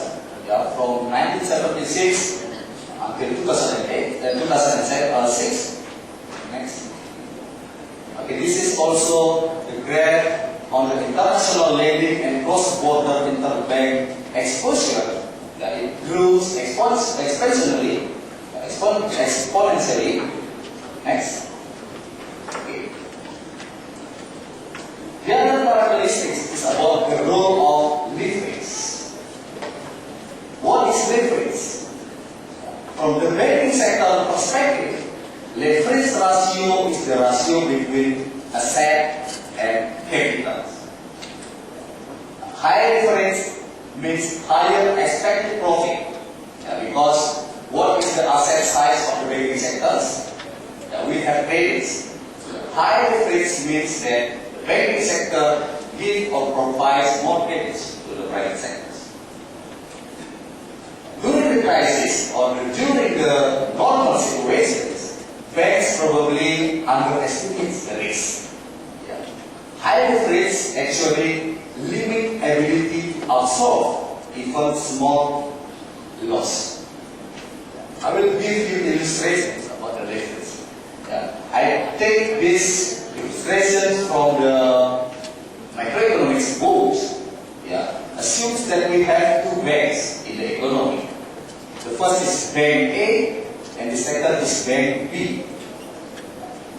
From 1976 until 2008, 2006. Next. Okay, this is also the graph on the international lending and cross-border interbank exposure, it grows exponentially. Next. Okay. The other characteristics is about the role of leverage. What is leverage? From the banking sector perspective, leverage ratio is the ratio between asset and capital. Higher leverage means higher expected profit, because what is the asset size of the banking sectors? We have credits. Higher leverage means that the banking sector gives or provides more credits to the private sectors. During the crisis or during the normal situations, banks probably underestimate the risk. High leverage actually limit ability to absorb even small loss. I will give you illustrations about the leverage. I take this illustration from the microeconomics books. Assumes that we have two banks in the economy. The first is Bank A and the second is Bank B.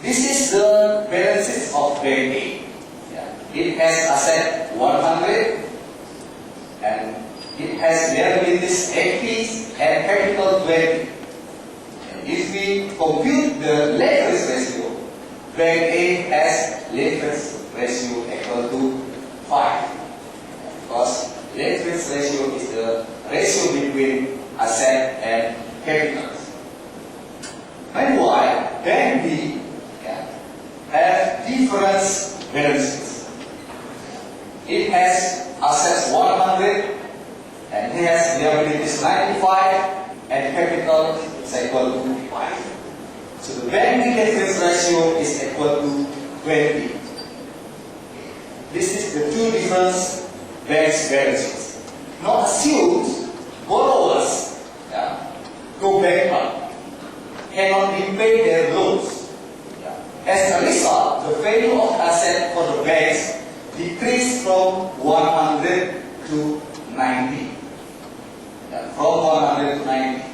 This is the balances of Bank A. It has asset 100 and it has liabilities 80 and capital 20. And if we compute the leverage ratio, Bank A has leverage ratio equal to 5. Because leverage ratio is the ratio between asset and capital. Meanwhile, Bank B have different balances. It has assets 100 and it has liabilities 95 and capital is equal to 5. So the banking leverage ratio is equal to 20. This is the two different banks' balances. Now assume borrowers go bankrupt, cannot repay their loans. As a result, the value of asset for the banks decreased from 100 to 90. From 100 to 90.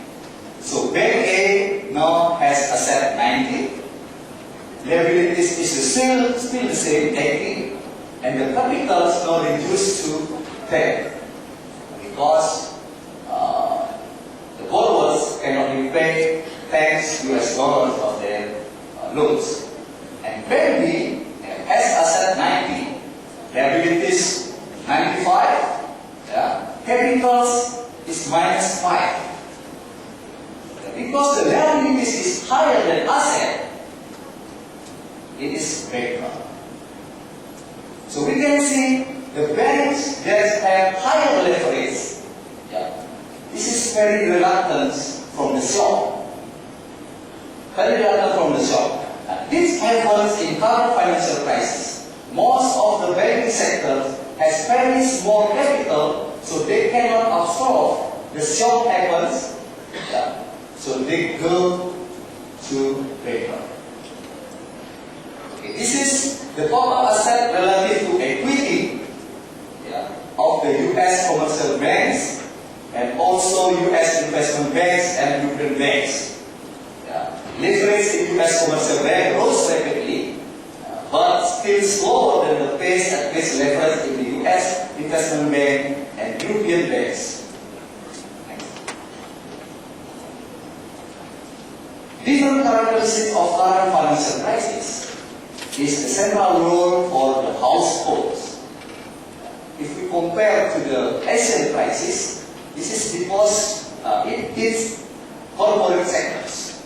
So Bank A now has asset 90. Liabilities is still the same 80. And the capital is now reduced to 10. Because the borrowers cannot repay $10 of their loans. And Bank B has asset 90. Liabilities 95, capitals is minus 5. Because the liabilities is higher than asset, it is bankrupt. So we can see the banks that have higher leverage, this is very reluctant from the shock. Very reluctant from the shock. This happens in current financial crisis. Most of the banking sector has very small capital, so they cannot absorb the shock happens. So they go to bankrupt. Okay, this is the total asset relative to equity of the U.S. commercial banks and also U.S. investment banks and European banks. Leverage in U.S. commercial bank rose rapidly, but still slower than the pace at which leverage in the U.S. investment bank and European banks. Different characteristics of current financial crisis is the central role for the households. If we compare to the Asian crisis, this is because it hits corporate sectors.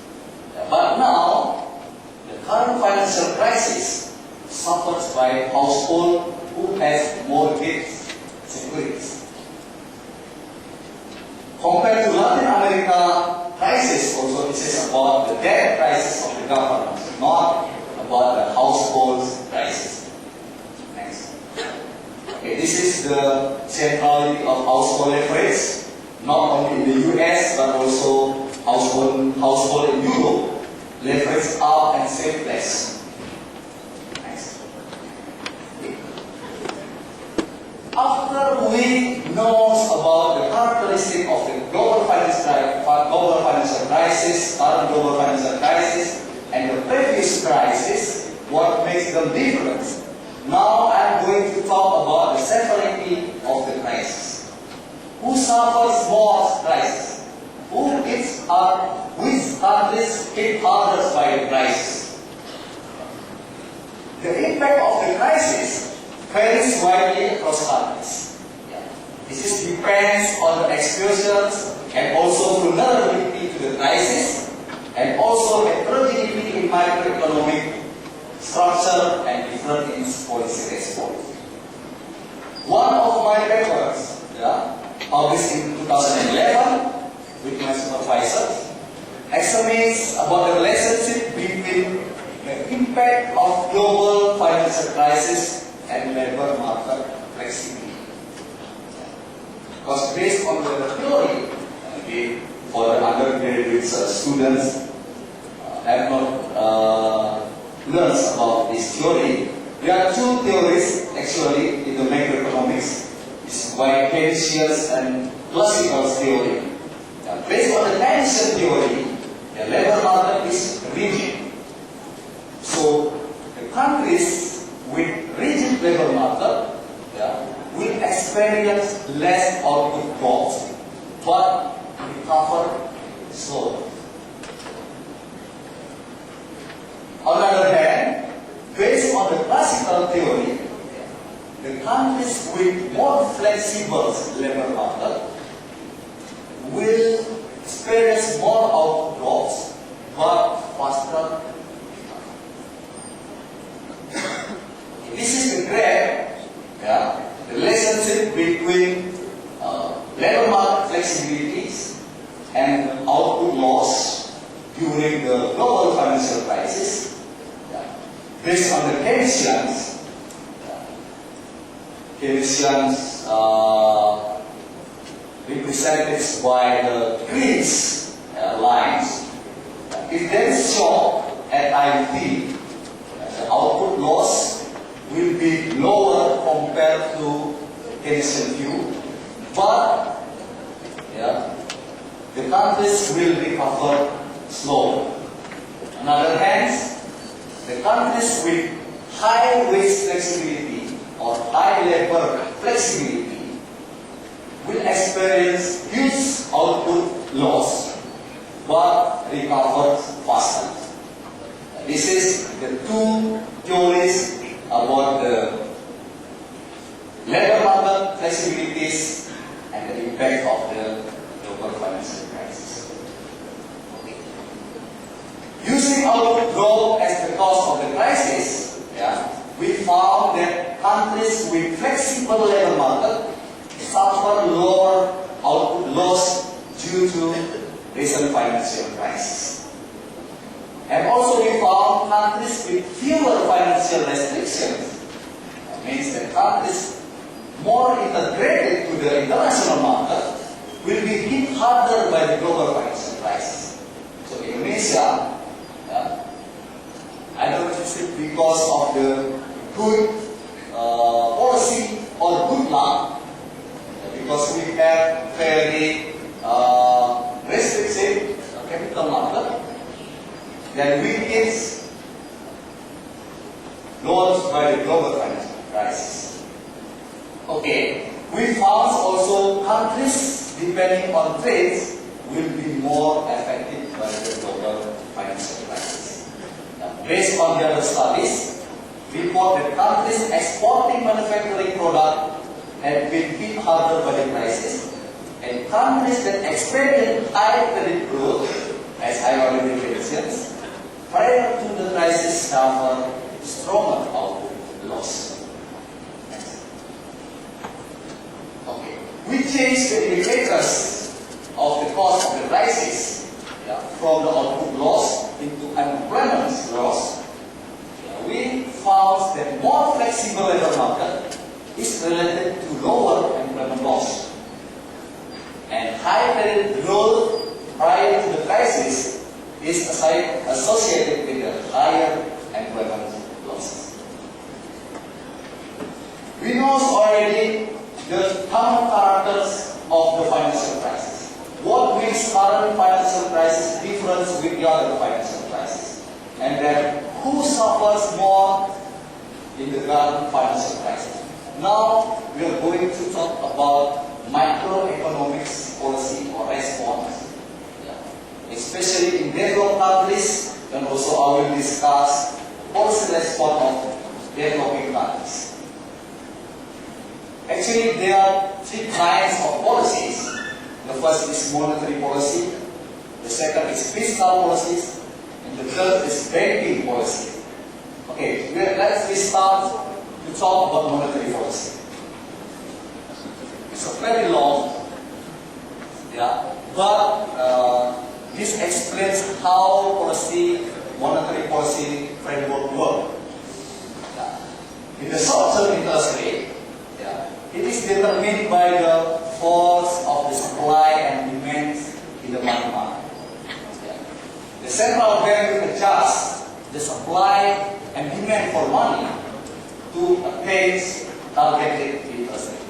But now, the current financial crisis suffers by household who has mortgage securities. Compared to Latin America crisis, also this is about the debt crisis of the government, not about the household's crisis. Next. Okay, this is the centrality of household leverage, not only in the US but also household in Europe, leverage up and save less. Next. crisis, current global financial crisis, and the previous crisis, what makes them different. Now I am going to talk about the severity of the crisis. Who suffers more crisis? Which countries hit hardest by the crisis? The impact of the crisis varies widely across countries. This depends on the exposures and also vulnerability to the crisis, and also heterogeneity in macroeconomic structure and different in policy response. One of my papers, published in 2011 with my supervisor, examines about the relationship between the impact of global financial crisis and labor market flexibility. Because based on the theory, for the undergraduate students have not learned about this theory. There are two theories actually in the macroeconomics. It's by Keynesian and classical theory. Based on the Keynesian theory, the labor market is rigid. So the countries with rigid labor market will experience less output growth, but recover slowly. On the other hand, based on the classical theory, the countries with more flexible labor market will experience more output growth, but faster. This is the graph, the relationship between labor market flexibilities and output loss during the global financial crisis. Based on the Keynesians represented by the green lines, if there is shock at IUT, the output loss will be lower compared to Keynesian view, but the countries will recover slowly. On the other hand, the countries with high wage flexibility or high labor flexibility will experience huge output loss but recover faster. This is the two theories about the labor market flexibilities and the impact of the global financial crisis. Using output growth as the cause of the crisis, we found that countries with flexible labor market suffer lower output loss due to recent financial crisis. And also we found countries with fewer financial restrictions, that means that countries more integrated to the international market will be hit harder by the global financial crisis. So Indonesia, I don't think because of the good policy or good luck, because we have very restrictive capital market, that weakens loans by the global financial crisis. Okay, we found also countries depending on trades will be more affected by the global financial crisis. Now, based on the other studies, report that countries exporting manufacturing product have been hit harder by the crisis, and countries that experience high credit growth, as I already mentioned, prior to the crisis suffer stronger output loss. Okay, we changed the indicators of the cause of the crisis from the output loss into unemployment loss. We found that more flexible labor market is related to lower employment loss, and high credit growth prior to the crisis is associated with the higher employment losses. We know already the common characters of the financial crisis. What makes current financial crisis different was beyond the financial crisis. And then who suffers more in the current financial crisis? Now we are going to talk about microeconomics policy or response, especially in developed countries, and also I will discuss policy response of developing countries. Actually, there are three kinds of policies. The first is monetary policy, the second is fiscal policies, and the third is banking policy. Okay, let's start to talk about monetary policy. It's a very long, but this explains how monetary policy framework works. In the short-term interest rate, it is determined by the force of the supply and demand in the money market. The central bank will adjust the supply and demand for money to attain targeted interest rate.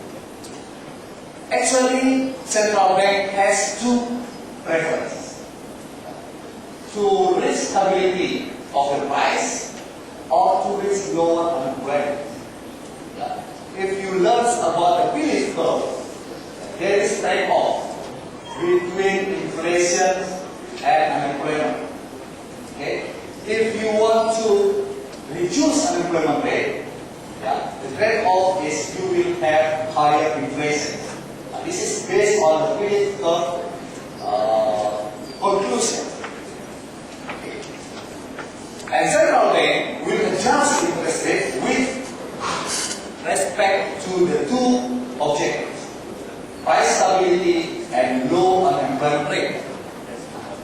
Actually, central bank has two preferences: to reach stability of the price or to reach lower unemployment. If you learn about the Phillips curve, there is trade-off between inflation and unemployment. Okay? If you want to reduce unemployment rate, the trade-off is you will have higher inflation. This is based on the Phillips curve conclusion. Okay. And central bank will adjust interest rate with respect to the two objectives: price stability and low unemployment rate.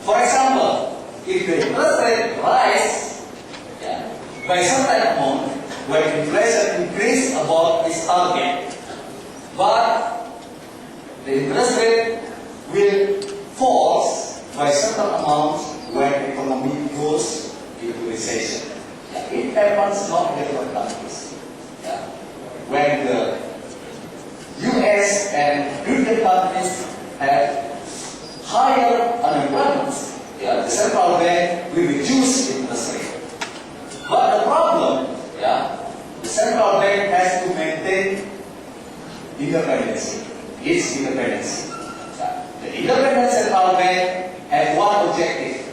For example, if the interest rate rise by certain amount when inflation increases above its target, but the interest rate will fall by certain amount when the economy goes into recession. It happens not in developed countries. When the US and European countries have higher unemployment, the central bank will reduce interest rate. But the problem, the central bank has to maintain independence, its independence. The independent central bank has one objective: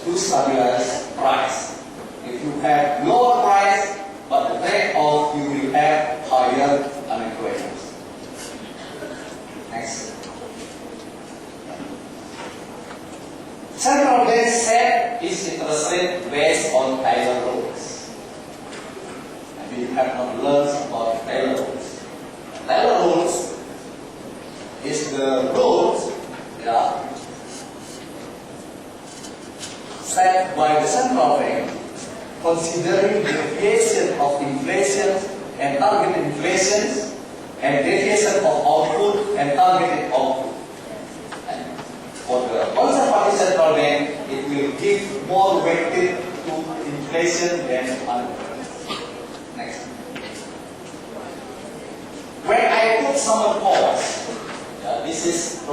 to stabilize price. If you have lower price, but the trade-off, you will have higher unemployment. Next. Central bank set its interest rate based on Taylor rules. Maybe you have not learned about Taylor rules. Taylor rules is the rules set by the central bank, considering deviation of inflation and targeted inflation, and deviation of output and targeted output. And for the conservative central bank, it will give more weighted to inflation than unemployment. Next. When I put summer pause, this is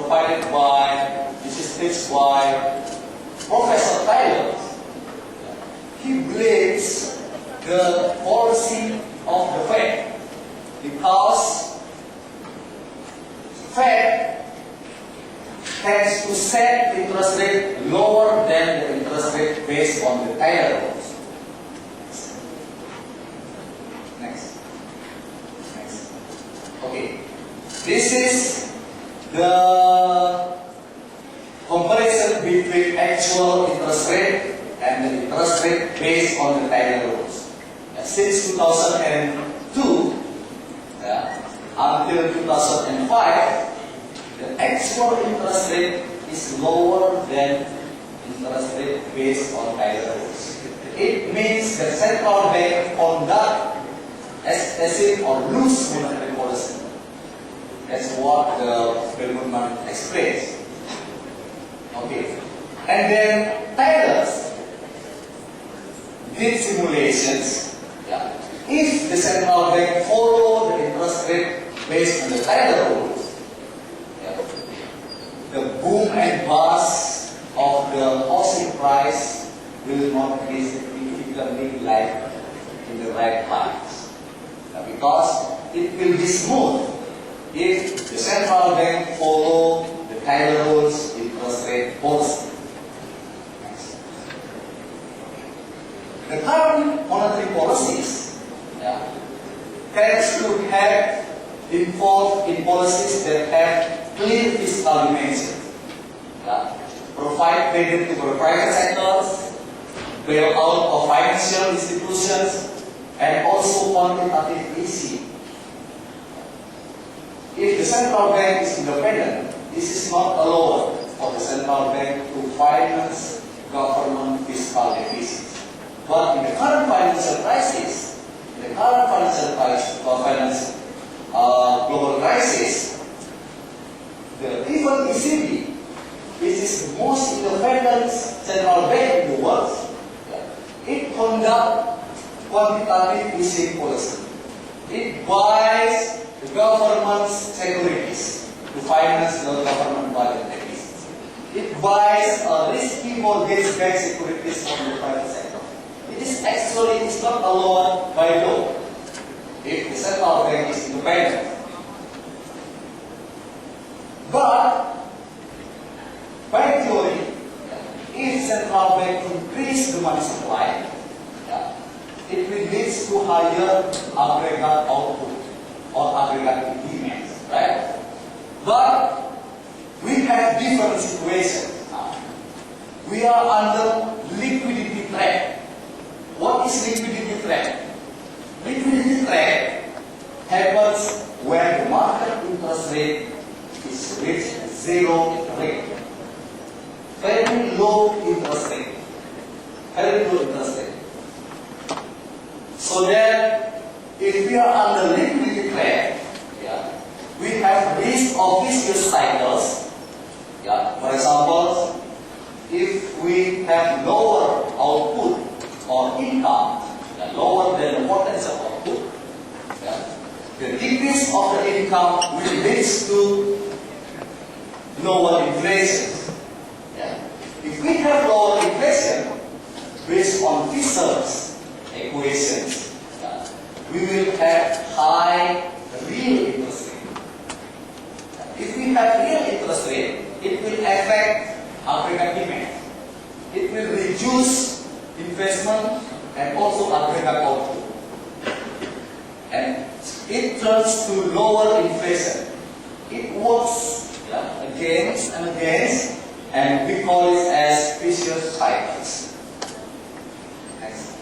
teach by Professor Taylor. He blames the policy of the Fed because Fed tends to set the interest rate lower than the interest rate based on the Taylor rules. Next. Okay. This is the comparison between actual interest rate and the interest rate based on the Taylor rules. Since 2002 until 2005, the actual interest rate is lower than interest rate based on Taylor rules. It means the central bank conduct excessive or loose monetary policy. That's what the Goldman explains. Okay. And then Taylor's did simulations. If the central bank follow the interest rate based on the Taylor rules, the boom and bust of the housing price will not be significantly lag in the right lines. Because it will be smooth if the central bank follow the Taylor rules interest rate policy. The current monetary policies tends to have involved in policies that have clear fiscal dimensions. Provide credit to the private sectors, bail out of financial institutions, and also quantitative easing. If the central bank is independent, this is not allowed for the central bank to finance government fiscal deficits. But in the current financial crisis, global crisis, even ECB, which is the most independent central bank in the world, it conducts quantitative easing policy. It buys the government's securities to finance the government budget deficits. It buys risky mortgage-backed securities from the private sector. It is actually not allowed by law if the central bank is independent. But by theory, if central bank increase the money supply, it will lead to higher aggregate output or aggregate demand, right? But we have different situations now. We are under liquidity trap. What is liquidity trap? Liquidity trap happens when the market interest rate is reached zero rate. Very low interest rate. Very low interest rate. So that if we are under liquidity trap, we have risk of vicious cycles. For example, if we have lower output or income, lower than the potential output, the decrease of the income will lead to lower inflation. If we have lower inflation based on Fisher's equations, we will have high real interest rate. If we have real interest rate, it will affect aggregate demand. It will reduce investment and also aggregate output. And it turns to lower inflation. It works against and against, and we call it as vicious cycles. Next.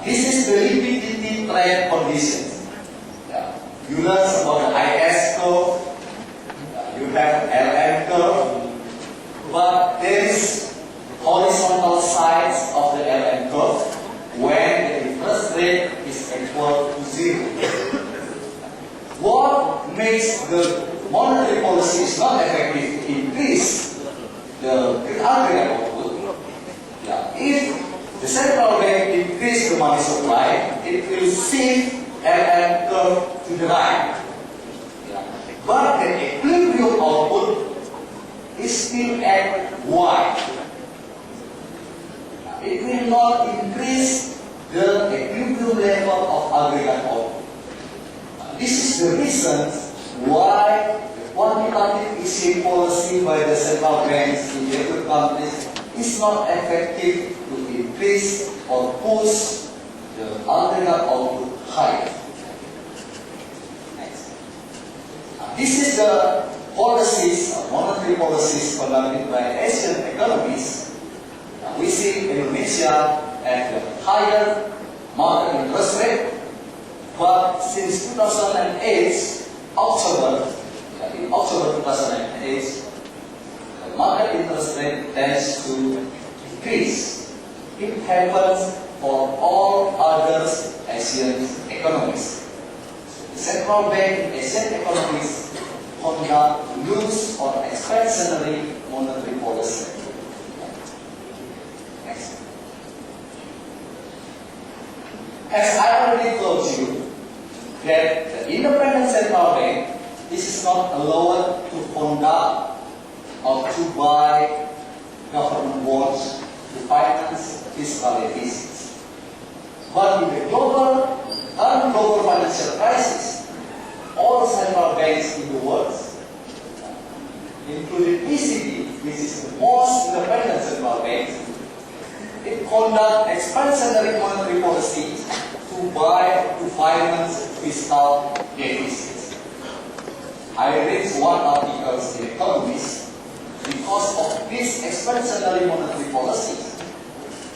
This is the liquidity trap conditions. You learn about the IS curve, you have LM curve, but there is horizontal sides of the LM curve when the interest rate is equal to zero. What makes the monetary policy is not effective to increase the aggregate output? If the central bank increase the money supply, it will shift LM curve to the right. But the equilibrium output is still at Y. It will not increase the equilibrium level of aggregate output. This is the reason why the quantitative easing policy by the central banks in different countries is not effective to increase or push the aggregate output higher. Next. This is the policies, monetary policies conducted by Asian economies. We see Indonesia at a higher market interest rate, but since 2008, in October 2008, the market interest rate tends to decrease. It happens for all other Asian economies. The central bank Asian economies conduct loose or expansionary monetary policy. Next. As I already told you, that the independent central bank, this is not allowed to conduct or to buy government bonds to finance fiscal deficits. But in the global financial crisis, all central banks in the world, including ECB, which is the most independent central bank, it conduct expansionary monetary policy to finance fiscal deficits. I read one article in Economist. Because of this expansionary monetary policy,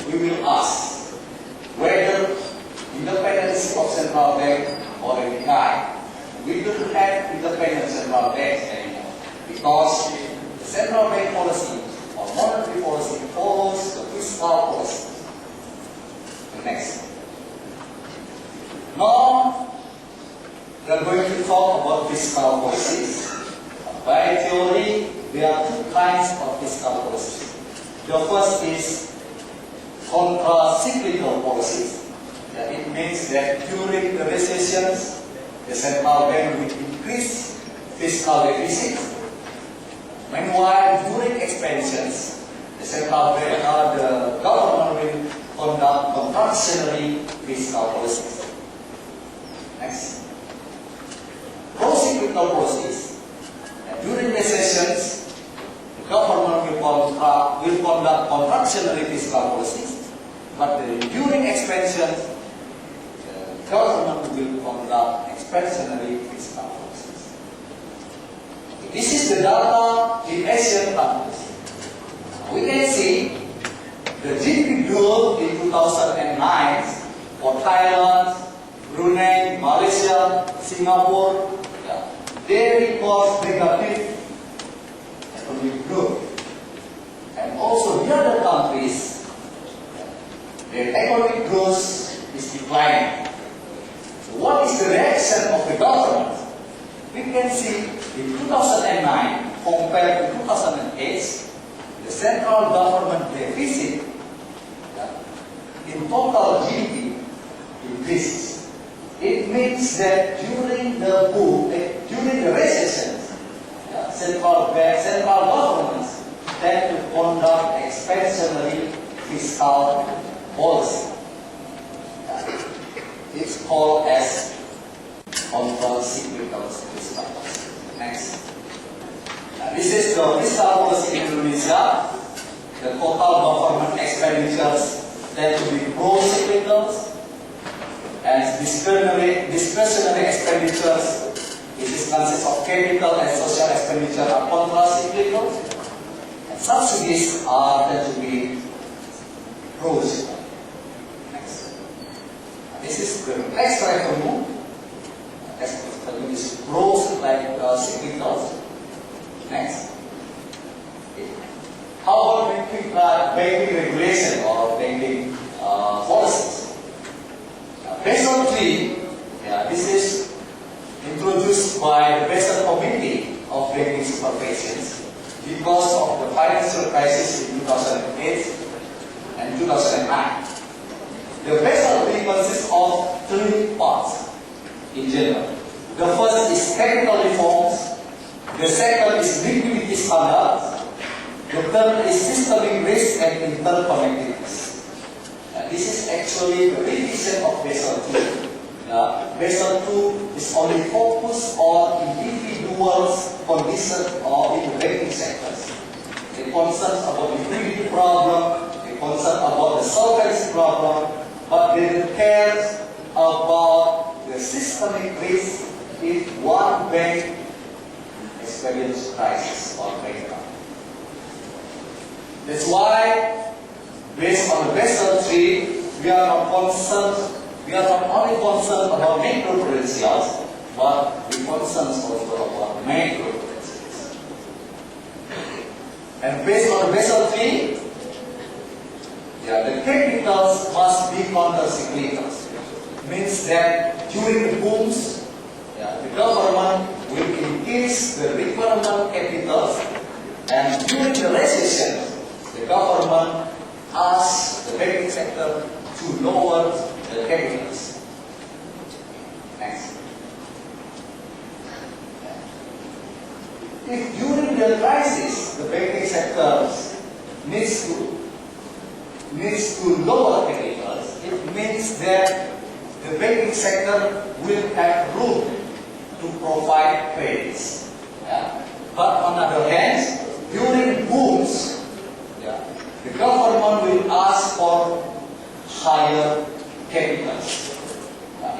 we will ask whether independence of central bank already died. We don't have independent central banks anymore because the central bank policy or monetary policy follows the fiscal policy. The next. Now, we are going to talk about fiscal policies. By theory, there are two kinds of fiscal policies. The first is contra-cyclical policies. It means that during the recessions, the central bank will increase fiscal deficit. Meanwhile, during expansions, the central bank or the government will conduct contractionary fiscal policies. Next. Pro-cyclical policies. During recessions, the government will conduct contractionary fiscal policies, but during expansion, the government will conduct expansionary fiscal policies. This is the data in Asian countries. We can see the GDP growth in 2009 for Thailand, Brunei, Malaysia, Singapore. They record negative economic growth. And also the other countries, their economic growth is declining. So what is the reaction of the government? We can see in 2009 compared to 2008, the central government deficit in total GDP increases. It means that during the boom, during the recession, central governments tend to conduct expansionary fiscal policy. It's called as contra-cyclical fiscal policy. Next. This is the fiscal policy in Indonesia. The total government expenditures tend to be pro-cyclical. And discretionary expenditures, which consists of capital and social expenditure, are contra-cyclical. And subsidies are tend to be pro-cyclical. Next. This is the tax revenue. Tax revenue is pro-cyclical. Next. How about banking regulation or banking policies? Basel III, this is introduced by the Basel Committee of Banking Supervisions because of the financial crisis in 2008 and 2009. The Basel III consists of three parts in general. The first is capital reforms, the second is liquidity standards, the third is systemic risk and interconnectedness. This is actually the revision of Basel II. Basel II is only focused on individuals' conditions or in the banking sectors. It concerns about the liquidity problem, it concerns about the solvency problem, but it cares about the systemic risk if one bank experiences crisis or breakdown. That's why, based on the Basel III, we are not only concerned about macro-prudentials, but we concern also about macro-prudentials. And based on the Basel III, the capitals must be counter-cyclical. Means that during the booms, the government will increase the requirement capitals, and during the recession, the government asks the banking sector to lower the capitals. Next. If during the crisis the banking sector needs to needs to lower capitals, it means that the banking sector will have room to provide credits. Yeah. But on the other hand, during booms, yeah, the government will ask for higher capitals.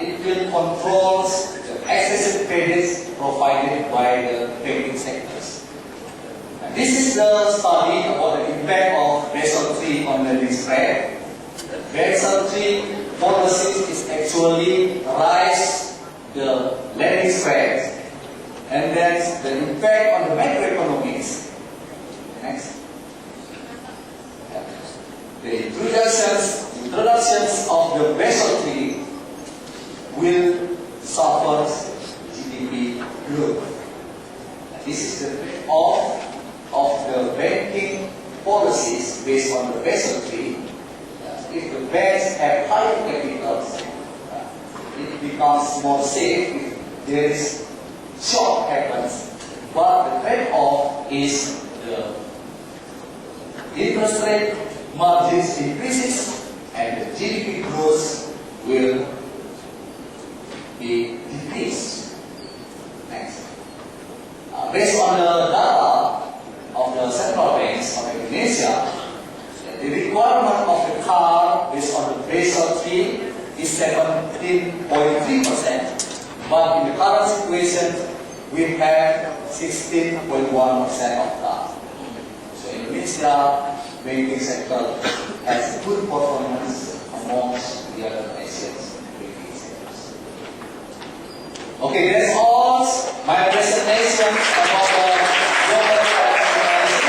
It will control the excessive credits provided by the banking sectors. This is the study about the impact of Basel III on lending spread. The Basel III policies is actually rise the lending spread, and that's the impact on the macroeconomics. Next. The introductions of the Basel III will suffer GDP growth. This is the trade-off of the banking policies based on the Basel III. If the banks have higher capitals, it becomes more safe if there is shock happens. But the trade-off is the interest rate margins increases and the GDP growth will be decreased. Next. Based on the data of the central banks of Indonesia, the requirement of the car based on the Basel III is 17.3%, but in the current situation we have 16.1% of car. So Indonesia banking sector has good performance amongst the other Asian banking sectors. Okay, that's all my presentation about the global financial crisis.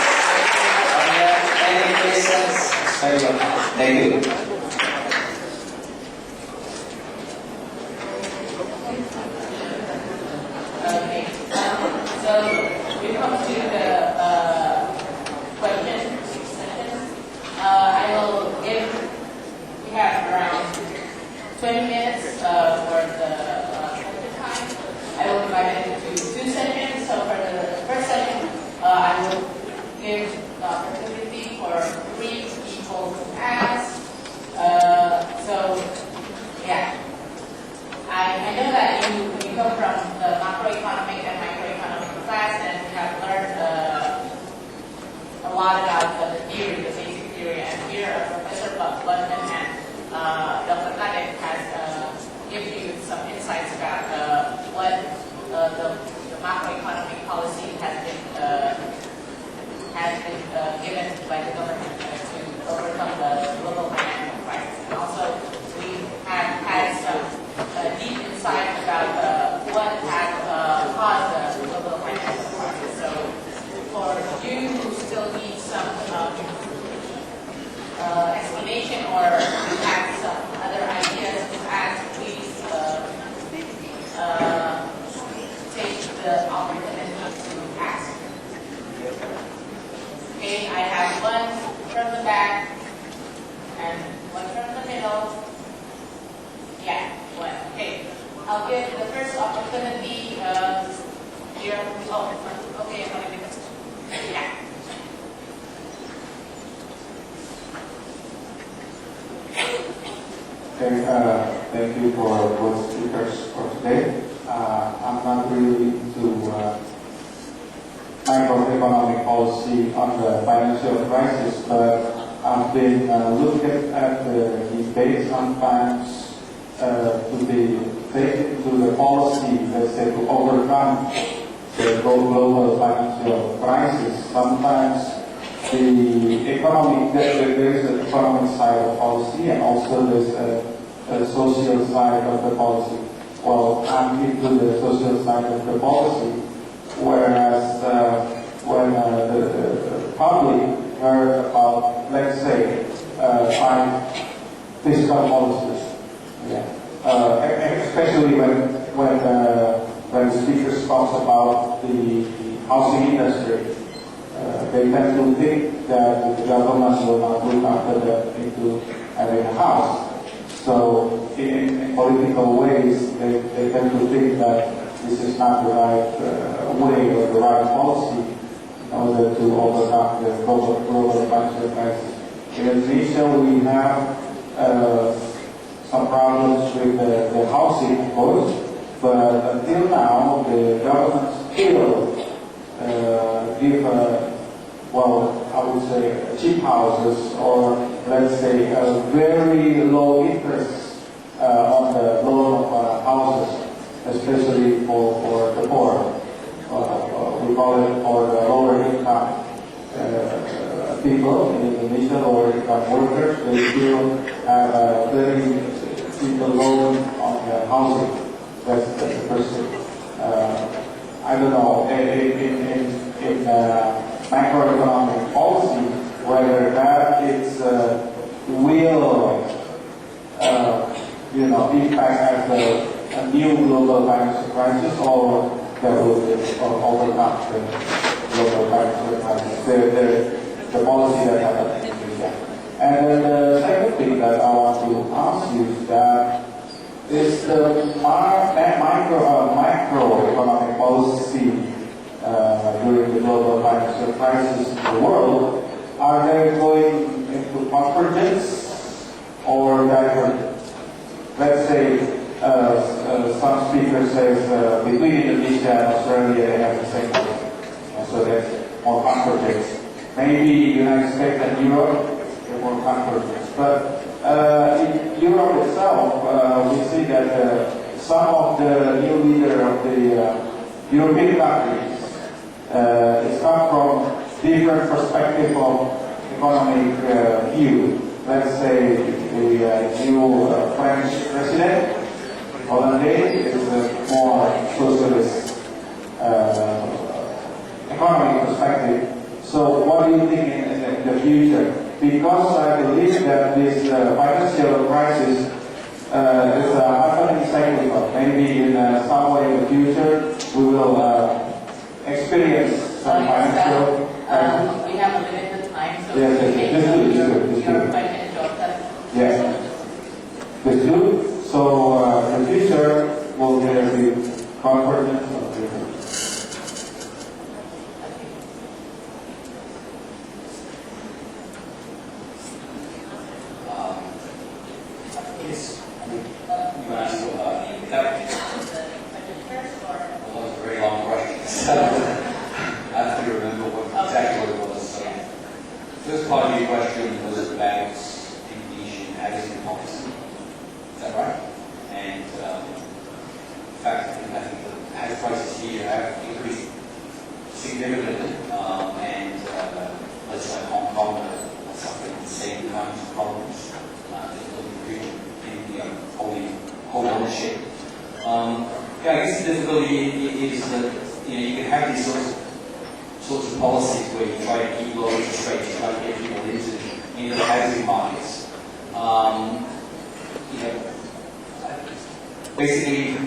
Any questions? Thank you. Okay, so we come to the question session. I will give, we have around 20 minutes for the question time. I will divide it into two sessions. So for the first session, I will give the opportunity for 3 people to ask. So, yeah. I know that you come from the macroeconomic and microeconomic class and you have learned a lot about the theory, the basic theory, and here Professor Butman and Dr. Kadek has given you some insights about what the macroeconomic policy has been given by the government to overcome the global financial crisis. And also, we have had some deep insight about what has caused the global financial crisis. So, for you who still need some explanation or you have some other ideas to add, please take the opportunity to ask. Okay, I have one from the back and one from the middle. Yeah, one. Okay, I'll give the first opportunity here. Oh, okay, I'm going to give it. Yeah. Okay, thank you for both speakers for today. I'm not really into macroeconomic policy on the financial crisis, but I've been looking at the debate sometimes to be taken to the policy, let's say, to overcome the global financial crisis. Sometimes the economic, there is an economic side of policy and also there's a social side of the policy. Well, I'm into the social side of the policy, whereas when the public heard about, let's say, 5 fiscal policies, especially when the speakers talks about the housing industry, they tend to think that the government will not look after them into having a house. So in political ways, they tend to think that this is not the right way or the right policy in order to overcome the global financial crisis. In Indonesia, we have some problems with the housing, of course, but until now, the government still give, well, I would say cheap houses, or let's say very low interest on the loan of houses, especially for the poor. We call it for the lower income people in Indonesia, lower income workers. They still have a very cheap loan on the housing. That's the first thing. I don't know, in macroeconomic policy, whether that is will impact as a new global financial crisis, or that will overcome the global financial crisis. The policy that happened in Indonesia. And then the second thing that I want to ask you is that is the macroeconomic policy during the global financial crisis in the world, are they going into convergence or divergence? Let's say some speaker says between Indonesia and Australia they have the same policy, and so that's more convergence. Maybe United States and Europe are more convergence, but in Europe itself, we see that some of the new leaders of the European countries it's come from different perspective of economic view. Let's say the new French president, Hollande, is a more socialist economic perspective. So what do you think in the future? Because I believe that this financial crisis is happening cyclical. Maybe in some way in the future we will experience some financial crisis. We have a limited time, so Yes, we yes, make your question short. Yes. That's good. So in the future, will there be convergence or difference? First part of your question was about Indonesian housing policy. Is that right? And in fact, I think the house prices here have increased significantly, and places like Hong Kong are suffering the same kinds of problems in home ownership. I guess the difficulty is that you can have these sorts of policies where you try to keep low interest rates, you try to get people into the housing markets. Basically,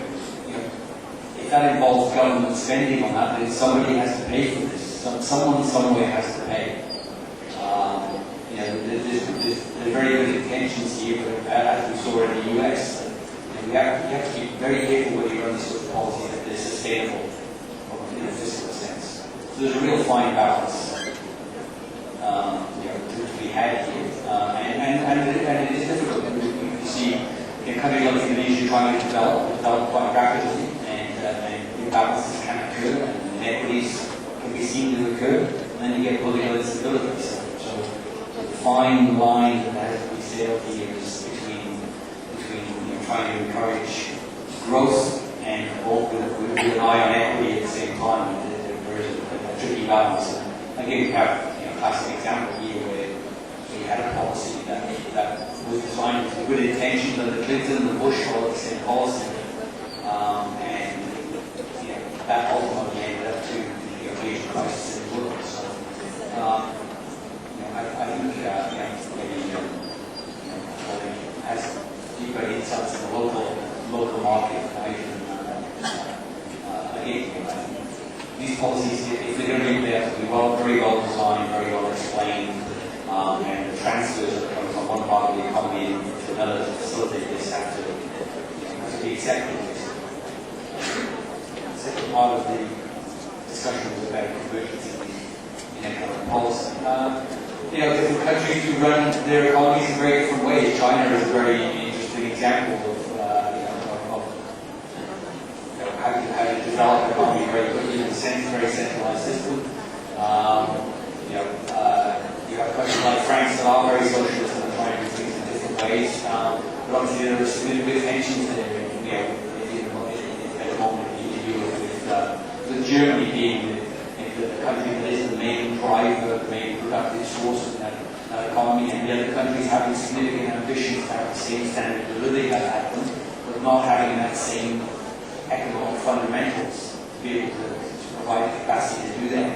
if that involves government spending on that, then somebody has to pay for this. Someone somewhere has to pay. There's very good intentions here, but as we saw in the US, you have to be very careful when you run this sort of policy that they're sustainable in a fiscal sense. So there's a real fine balance to be had here, and it is difficult. You see a country like Indonesia trying to develop quite rapidly, and imbalances can occur, and inequities can be seen to occur, and then you get political instability. So the fine line that has to be sailed here is between trying to encourage growth and with an eye on equity at the same time. There is a tricky balance. Again, we have a classic example here where we had a policy that was designed with good intentions, and the Clinton and the Bush all the same policy, and that ultimately ended up to the Asian crisis in the world. So I think has deeper insights in the local market. Again, these policies, if they're going to be there, have to be very well designed, very well explained, and the transfers that come from one part of the economy to another to facilitate this have to be accepted. The second part of the discussion was about convergence in economic policy. different countries who run their economies in very different ways. China is a very interesting example of how to develop an economy very quickly in a very centralized system. You have countries like France that are very socialist and are trying to do things in different ways. But obviously there are significant tensions there. At the moment in Europe, with Germany being the country that is the main driver, the main productive source of that economy, and the other countries having significant ambitions to have the same standard of living as happened, but not having that same economic fundamentals to be able to provide the capacity to do that.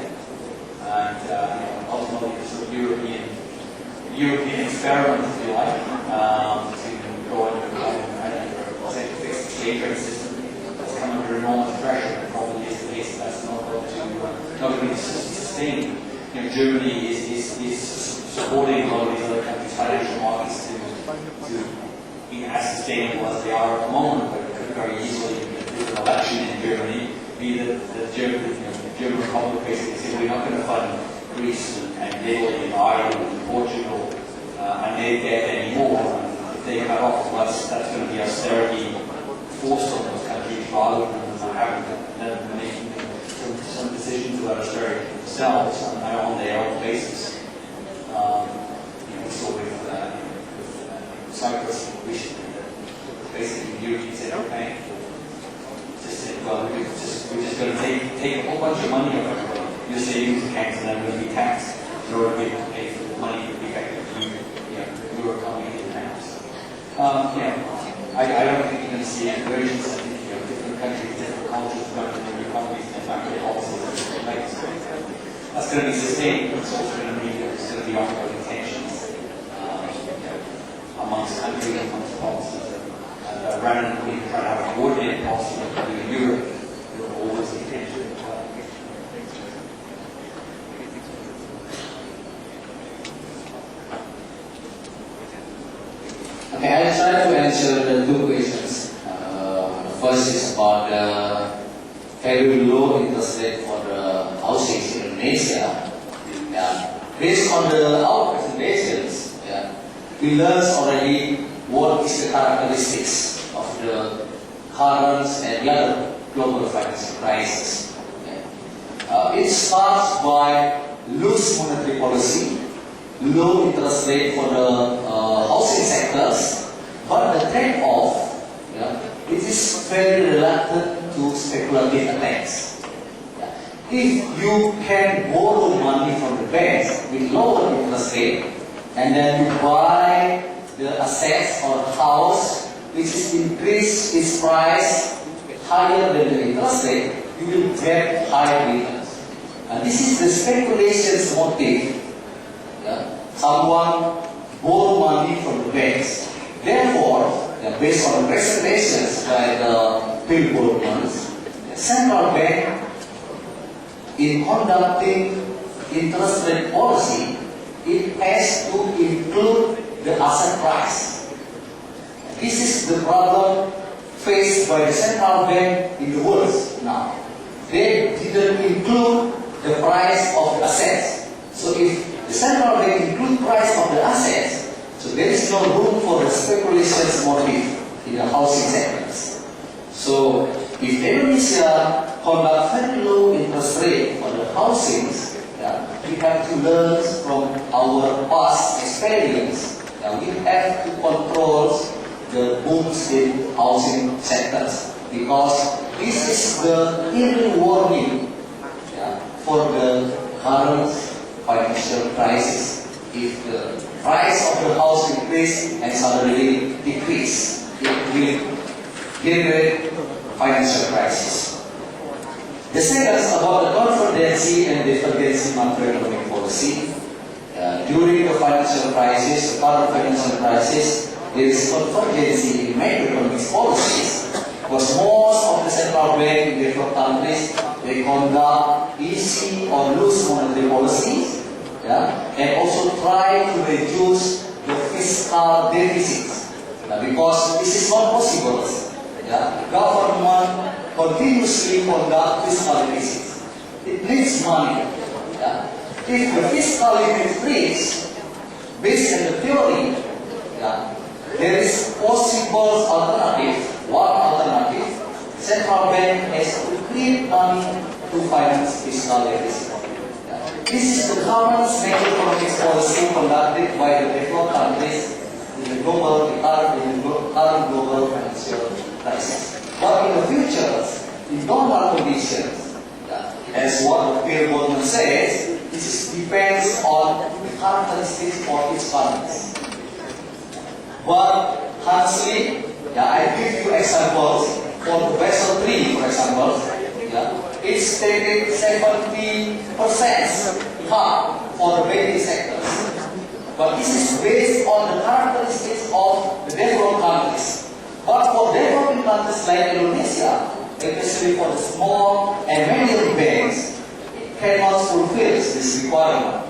And ultimately, the sort of European experiment, if you like, to go under a fixed exchange rate system that's come under enormous pressure, and probably is the case that's not going to be sustained. Germany is supporting a lot of these other countries' financial markets to be as sustainable as they are at the moment, but it could very easily, with an election in Germany, be that the German Republic basically say we're not going to fund Greece and Italy and Ireland and Portugal and their debt anymore. And if they cut off us, that's going to be austerity forced on those countries rather than having them making some decisions about austerity themselves on their own basis. We saw with Cyprus recently that basically the European Central Bank just said, well, we're just going to take a whole bunch of money out of everybody. Your savings accounts and then going to be taxed in order to be able to pay for the money that we effectively your economy in the house. I don't think you're going to see a convergence. I think different countries, different cultures, different economies, and factory policies in different places. That's going to be sustained, but it's also going to be ongoing tensions amongst countries, amongst policies. And rather than we try to have a coordinated policy like we do in Europe, there will always be tension. Okay, I'll try to answer the two questions. The first is about the very low interest rate for the housing in Indonesia. Based on our presentations, we learned already what is the characteristics of the current and the other global financial crisis. It starts by loose monetary policy, low interest rate for the housing sectors, but the trade-off, it is very reluctant to speculative attacks. If you can borrow money from the banks with lower interest rate, and then you buy the assets or house which is increased its price higher than the interest rate, you will get higher returns. And this is the speculation's motive. Someone borrow money from the banks. Therefore, based on the presentations by the Bill Goldman's, the central bank, in conducting interest rate policy, it has to include the asset price. This is the problem faced by the central bank in the world now. They didn't include the price of the assets. So if the central bank include price of the assets, so there is no room for the speculations motive in the housing segments. So if Indonesia conduct very low interest rate for the housings, we have to learn from our past experience. We have to control the booms in housing sectors, because this is the early warning for the current financial crisis. If the price of the house increase and suddenly decrease, it will generate financial crisis. The second is about the convergency and divergency macroeconomic policy. During the financial crisis, the current financial crisis, there is convergency in macroeconomic policies, because most of the central bank in different countries, they conduct easy or loose monetary policies, and also try to reduce the fiscal deficits, because this is not possible. Government continuously conduct fiscal deficits. It needs money. if the fiscal limit freeze, based on the theory, yeah, there is possible alternative. One alternative, central bank has to create money to finance fiscal deficit. Yeah. This is the current macroeconomic policy conducted by the developed countries in the current global financial crisis. But in the future, in normal conditions, yeah, as what Bill Goldman says, this depends on the characteristics of its countries. But honestly, yeah, I give you examples. For the Basel III, for example, yeah, it's stated 70% cut for the banking sectors. But this is based on the characteristics of the developed countries. But for developing countries like Indonesia, especially for the small and medium banks, it cannot fulfill this requirement.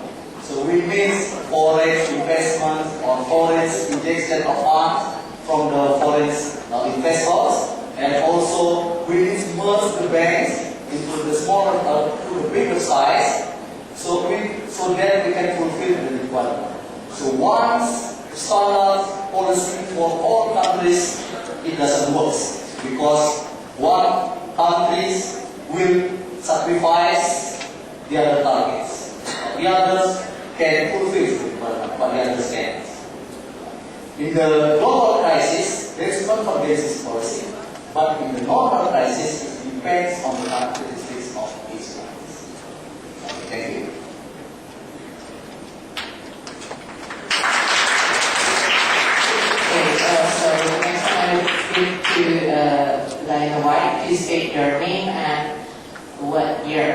So we miss foreign investment or foreign injection of funds from the foreign investors, and also we merge the banks into the smaller to the bigger size, so that we can fulfill the requirement. So once standard policy for all countries, it doesn't work because one countries will sacrifice the other targets. The others can fulfill the requirement, but the others can't. In the global crisis, there is convergence policy, but in the normal crisis, it depends on the characteristics of each country. Thank you. So next time I speak to Diana White. Please state your name and what year.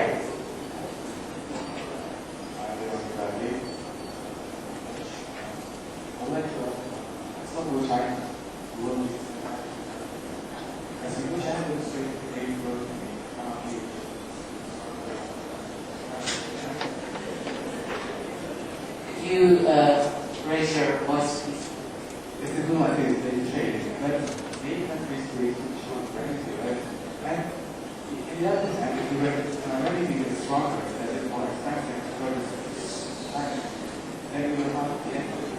Could you raise your voice, please? It's a good idea that you change, but many countries face strong currency, right? And in the other hand, if you have anything that's stronger, that is more expensive, then you will have the equity.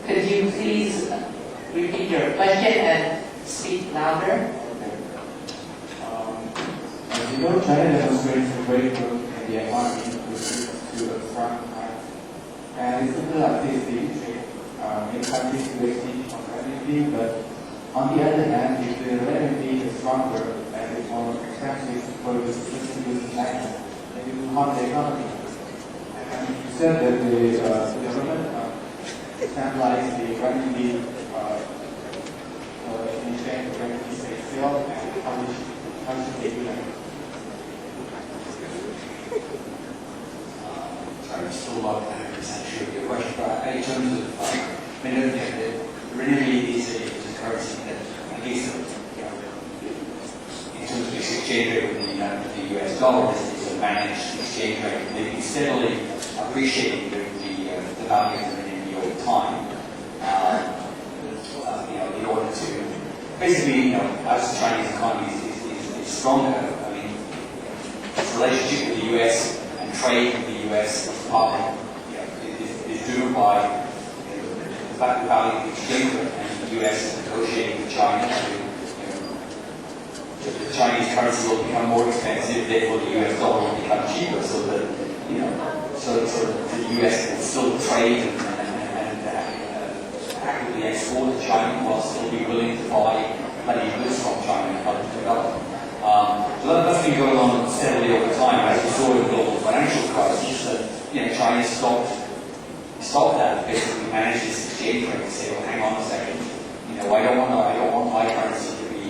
Could you please repeat your question and speak louder? As you know, China demonstrates a great growth in the economy to a strong time. And it's still like this trade in countries with each competitively, but on the other hand, if the renminbi is stronger and it's more expensive for the distribution in China, then it will harm the economy. And you said that the government stabilized the renminbi in exchange for renminbi sale, and how should they do that? I'm still not 100% sure of your question, but in terms of, I mean, the renminbi is a currency that, at least, you know, in terms of its exchange rate with the US dollar, is a managed exchange rate. They've been steadily appreciating the value of the renminbi over time. You know, in order to basically, you know, as the Chinese economy is stronger, I mean, its relationship with the US and trade with the US is partly, you know, is driven by the value of the exchange rate, and the US is negotiating with China to, you know, the Chinese currency will become more expensive, therefore the US dollar will become cheaper, so that, you know, so the US can still trade and actively export to China while still be willing to buy plenty of goods from China and help to develop. So that's been going on steadily over time, as we saw in the global financial crisis, that, you know, China stopped that, basically managed this exchange rate to say, well, hang on a second, you know, I don't want my currency to be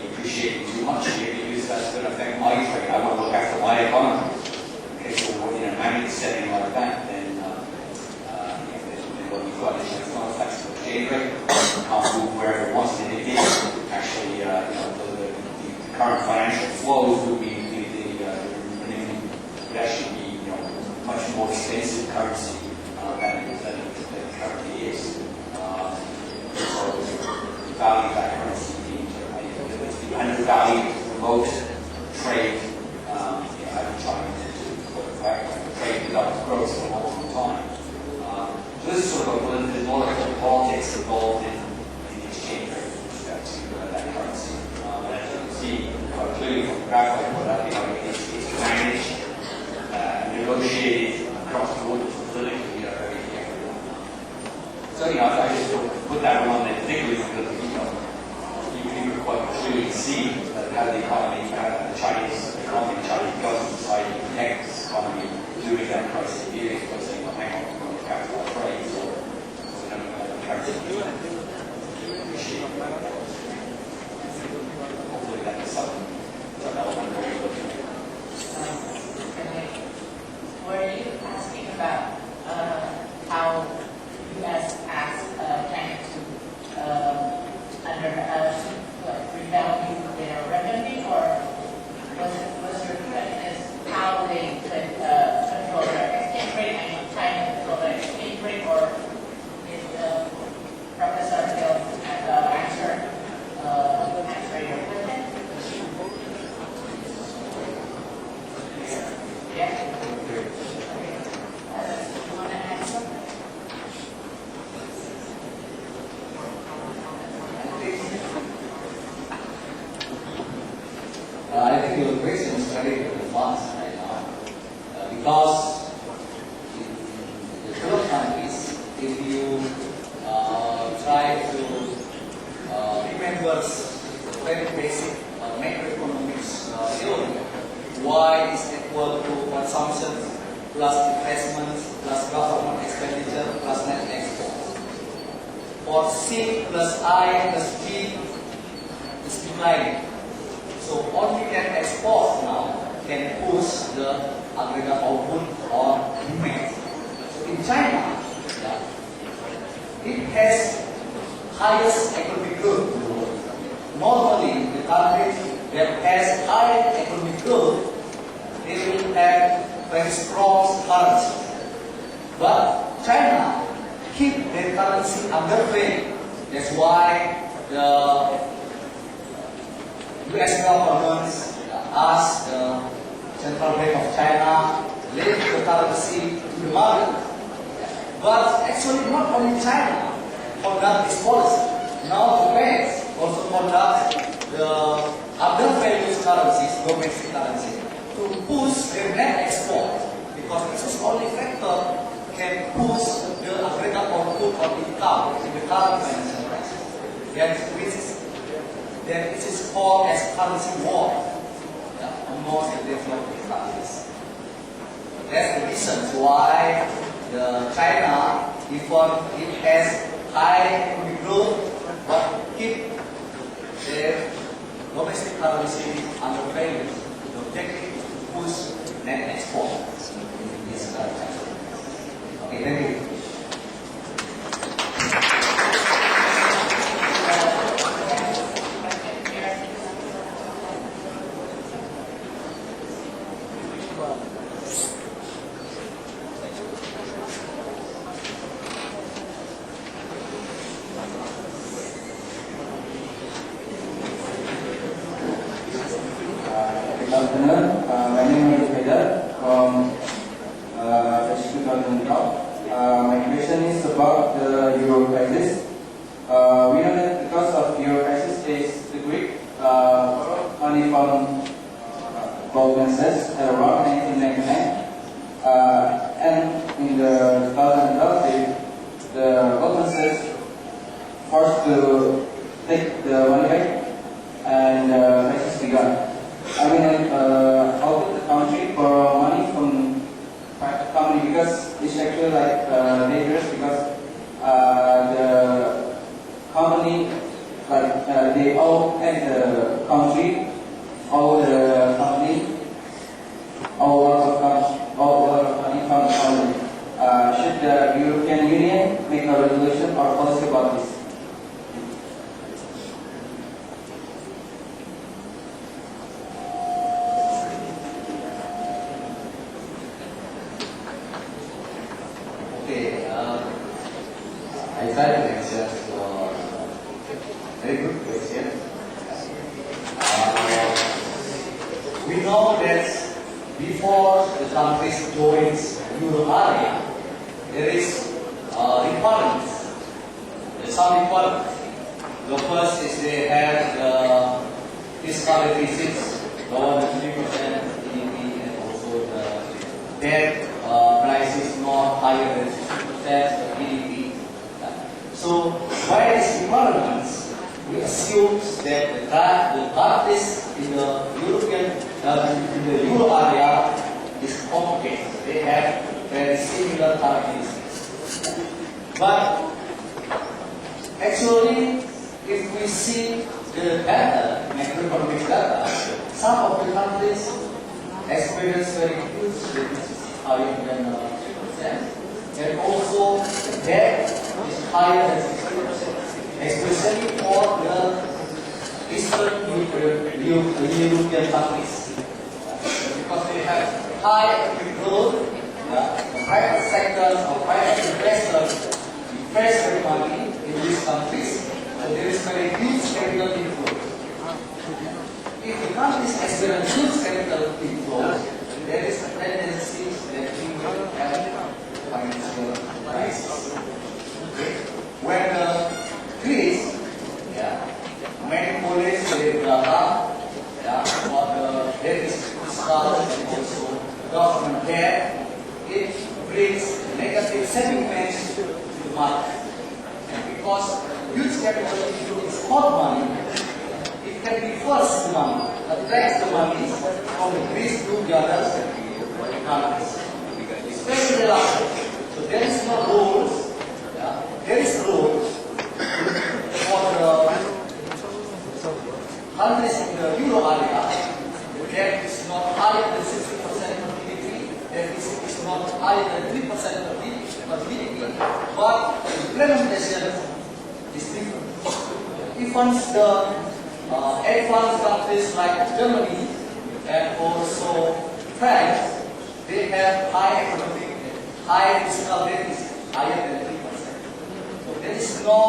appreciating too much here because that's going to affect my trade. I want to look after my economy. Okay, so you know, managing setting like that, then what you've got is it's not a flexible exchange rate. You can't move wherever it wants, and it is actually, you know, the current financial flows would be the renminbi would actually be, you know, much more expensive currency than it currently is. promote trade. I'm trying to put it back, trade without growth for a long time. So this is sort of there's more like a politics involved in the exchange rate with respect to that currency. And as you can see quite clearly from the graph I put up, it's managed and negotiated across the board politically very carefully. So I just put that one there, particularly because you can quite clearly see how the economy, the Chinese economy, the Chinese government decided to protect this economy during that crisis period by saying, well, hang on, we're going to capital trade, so we're going to currency appreciate. Hopefully that is some element where you're looking at. Were you asking about how U.S. asked China to revalue their renminbi, or was your question is how they could control their exchange rate and China control their exchange rate, or is Professor Hill answer your question? Yeah. You want to answer? I think your question is very advanced right now. Because in the third countries, if you try to remember very basic macroeconomics theory, Y is equal to consumption plus investment plus government expenditure plus net export. Or C plus I plus G is declining. So only net export now can push the aggregate output or demand. So in China, it has highest economic growth. Normally, the countries that has high economic growth, they will have very strong currency. But China keep their currency under trade. That's why the US government asked the Central Bank of China to lend the currency to the market. But actually not only China conduct this policy. Now the banks also conduct the other values currencies, domestic currency, to push their net export. Because this is only factor can push the aggregate output of income in the current financial crisis. Then it is called as currency war among the developed countries. That's the reason why China, even it has high economic growth, but keep their domestic currency under value. The objective is to push net export in this country. Okay, thank you. Good afternoon. My name is Haidar from Institute of My question is about the euro crisis. We know that because of euro crisis, there is the Greek money from Goldman Sachs around 1999, and in the 2012, the Goldman Sachs forced to take the money back, and crisis began. I mean, how could the country borrow money from private company, because it's actually like dangerous, because the company they owe the country, owe the company, owe a lot of money from the company. Should the know that before the countries joins Euro area, there is requirements. There's some requirements. The first is they have the fiscal deficits, lower than 3% GDP, and also the debt crisis not higher than 60% of GDP. So by these requirements, we assume that the countries in the in the Euro area is complicated. They have very similar characteristics. But actually, if we see the data, macroeconomic data, some of the countries experience very huge deficits, higher than 3%, and also the debt is higher than 60%, especially for the Eastern European countries, because they have high economic growth, the private sectors or private investors invest their money in these countries. There is very huge capital inflow. If the countries experience huge capital inflow, there is a tendency that we will have financial crisis. Okay? When the Greece, many policies they about there is fiscal and also government debt, it brings negative sentiments to the market. And because huge capital inflow is hot money, it can be forced money, attracts the money from Greece to the other countries, especially the last. So there is no rules, there is rules for the countries in the Euro area. The debt is not higher than 60% of GDP, deficit is not higher than 3% of GDP, but the implementation is different. Even the advanced countries like Germany and also France, they have high fiscal deficit, higher than 3%. So there is no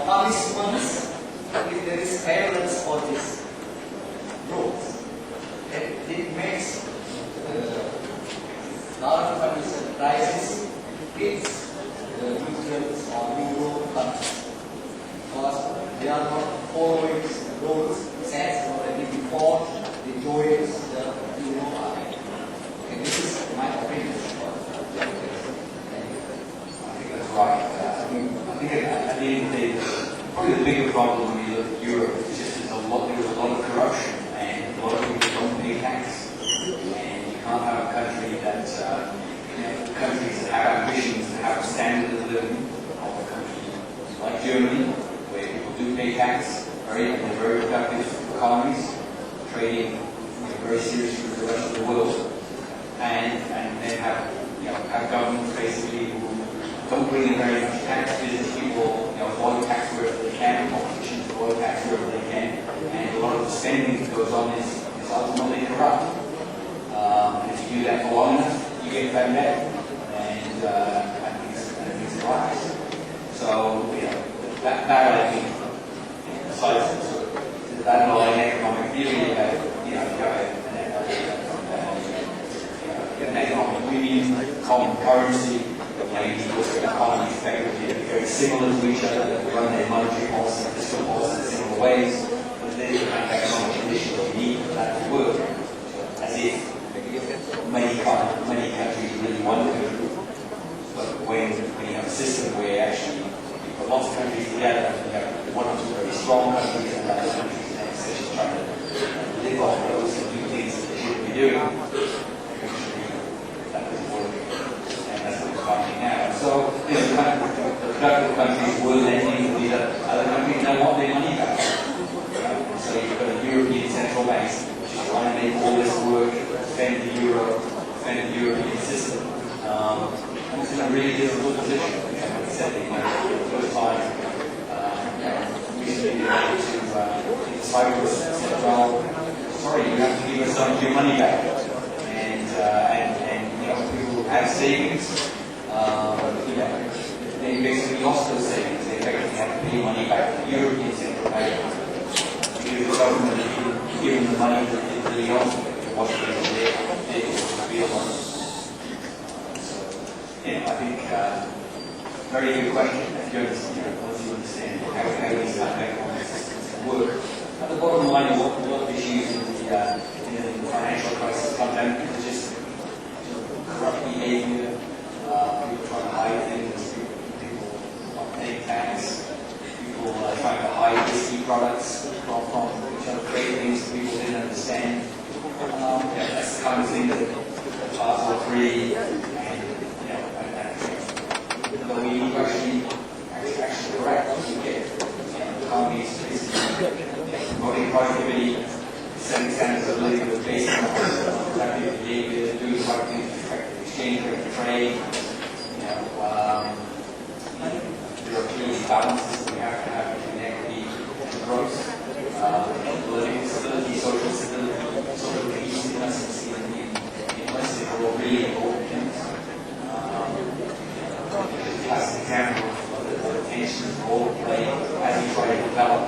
punishments if there is evidence for this growth. It makes large financial crisis hits the regions or Euro countries, because they are not following the rules set already before they join the Euro area. And this is my opinion. I think that's right. I think at the end of the day, probably the bigger problem when you look at Europe is just there's a lot of corruption and a lot of people don't pay tax. And you can't have a country that, countries that have ambitions to have a standard of living of a country like Germany, where people do pay tax, they're very productive economies, trading very seriously with the rest of the world, and then have governments basically who don't bring in very much tax. Business people avoid tax wherever they can, politicians avoid tax wherever they can, and a lot of the spending that goes on is ultimately corrupt. And if you do that for long enough, you get bad debt, and things rise. So that I think, besides that underlying economic theory about an economic union, common currency. The economies effectively are very similar to each other. They run their monetary policy and fiscal policy in similar ways. But there's a kind of economic condition that you need for that to work. As if many countries really want to. But when you have a system where actually you put lots of countries together, you have one or two very strong countries and other countries and essentially trying to live off those and do things that they shouldn't be doing. That doesn't work. That's what we're finding now. So, the productive countries will lending to these other countries and want their money back. So you've got a European central bank which is trying to make all this work, defend the euro, defend the European system. It's in a really difficult position. Like I said, for the first time, recently they went to Cyprus and said, well, sorry, you have to give us some of your money back. And people who have savings, they basically lost those savings. They effectively had to pay money back to the European Central Bank because the government had given the money that they really owned. what it is they feel on. So, I think very good question. If you understand how these economic systems can work. At the bottom line, a lot of issues in the financial crisis come down to just corrupt behaviour, people trying to hide things, people not paying tax, people trying to hide risky products from each other, create things that people didn't understand. That's the kind of thing that Basel III and the we actually correct what you get. The economy is promoting productivity, setting standards of living with based on productive behavior, doing the right things to affect exchange rate of trade. There are clearly balances that we have to have between equity and growth, political stability, social stability, social cohesiveness, and these are all really important things. As an example of the tensions and role play as we try to develop.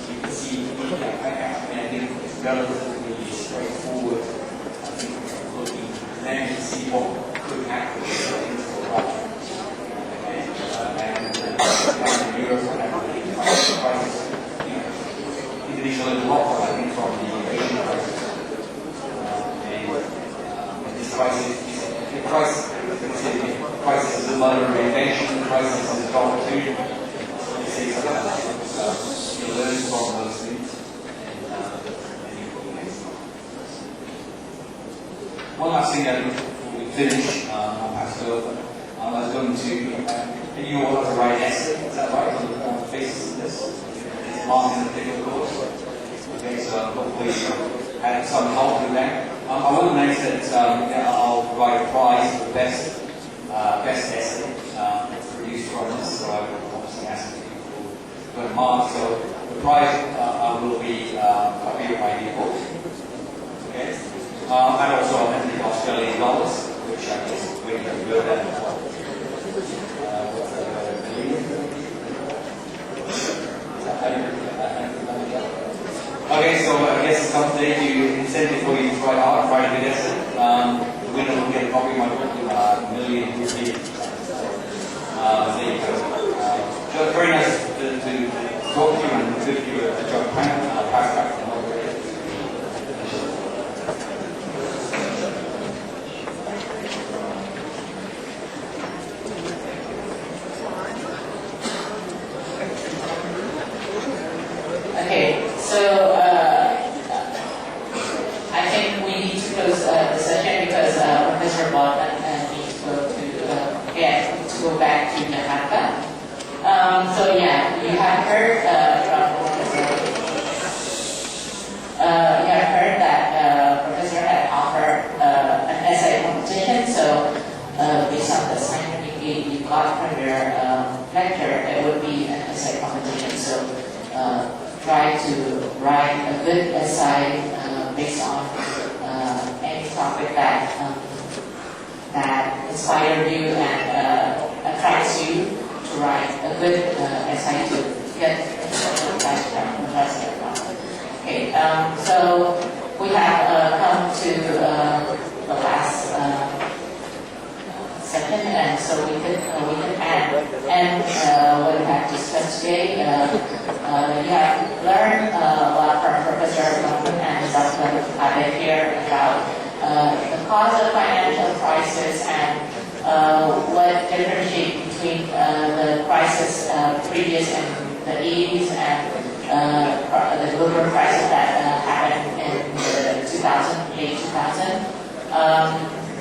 You can see, I think it's relatively straightforward. I think we're looking then to see what could happen if things go right. And the Eurozone crisis, Indonesia learned a lot, I think, from the Asian crisis. And this crisis, the crisis is the mother of invention, the crisis is opportunity. So you learn from those things and you go next one. One last thing that before we finish, I'll pass it over. I was going to, you all have to write an essay, is that right, on the basis of this? It's marked in the particular course. Okay, so hopefully you had some help with that. I will mention that I'll provide a prize for the best essay produced from this, so I will obviously ask people to mark. So the prize will be a copy of my new book, okay, and also the Australian dollars, which I guess we can do that as well. Okay, so I guess someday you incentive for you to try hard, try to do this. The winner will get a copy of my book, million rupee. There you go. So it's very nice to talk to you and give you a job plan. I'll pass back to the moderator. Okay, so I think we need to close the session because Professor Botman needs to go back to Jakarta. So yeah, you have heard from Professor. You have heard that Professor had offered an essay competition. So based on the assignment you got from your lecture, it would be an essay competition. So try to write a good essay based on any topic that inspired you and attracts you to write a good essay to get advice from. Okay, so we have come to the last session, and so we can add what we have discussed today. You have learned a lot from Professor Botman and Dr. Abe here about the cause of financial crisis and what differentiates between the crisis previous in the 80s and the global crisis that happened in the late 2000.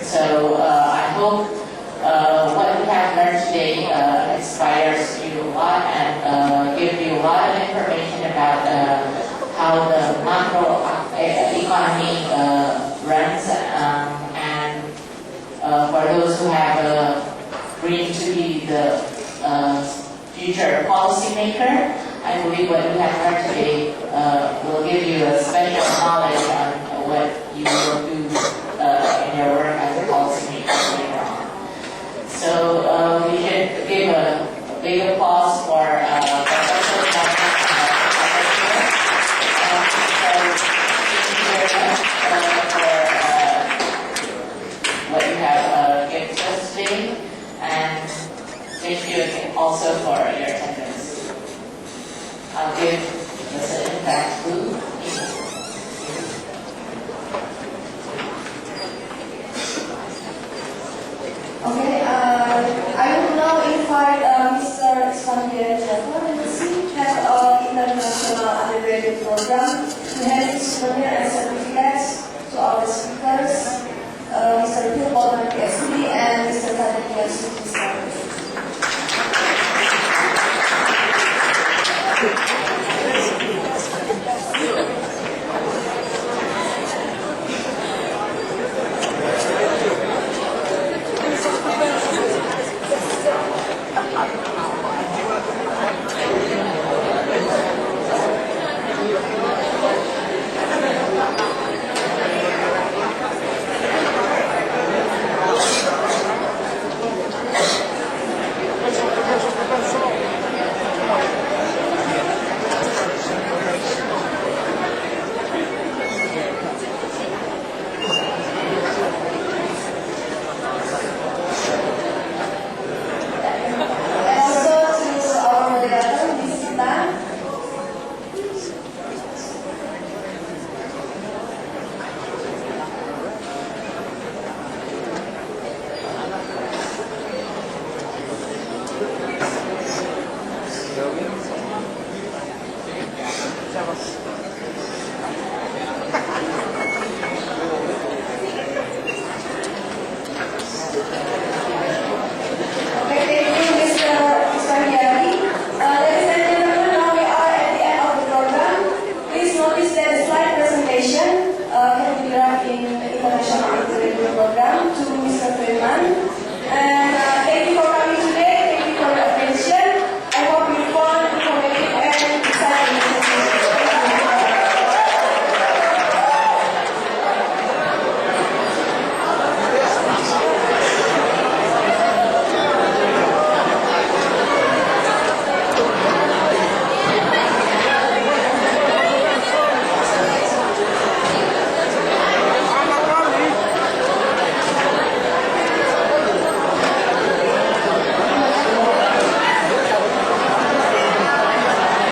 So I hope what we have learned today inspires you a lot and gives you a lot of information about how the macro economy runs, and for those who have dreamed to be the future policymaker, I believe what we have learned today will give you a special knowledge on what you will do in your work as a policymaker later on. So we should give a big applause for Professor Botman and Professor Chair. also for your attendance. I'll give the session back to Eva. Okay, I will now invite Mr. Sanjay Jafar, head of International Undergraduate Program, to hand his souvenir and certificates to our speakers, Mr. Phil Baldwin, PhD, and Mr. Kadek Suti. Can be grabbed in the International Undergraduate Program to Mr. Freeman.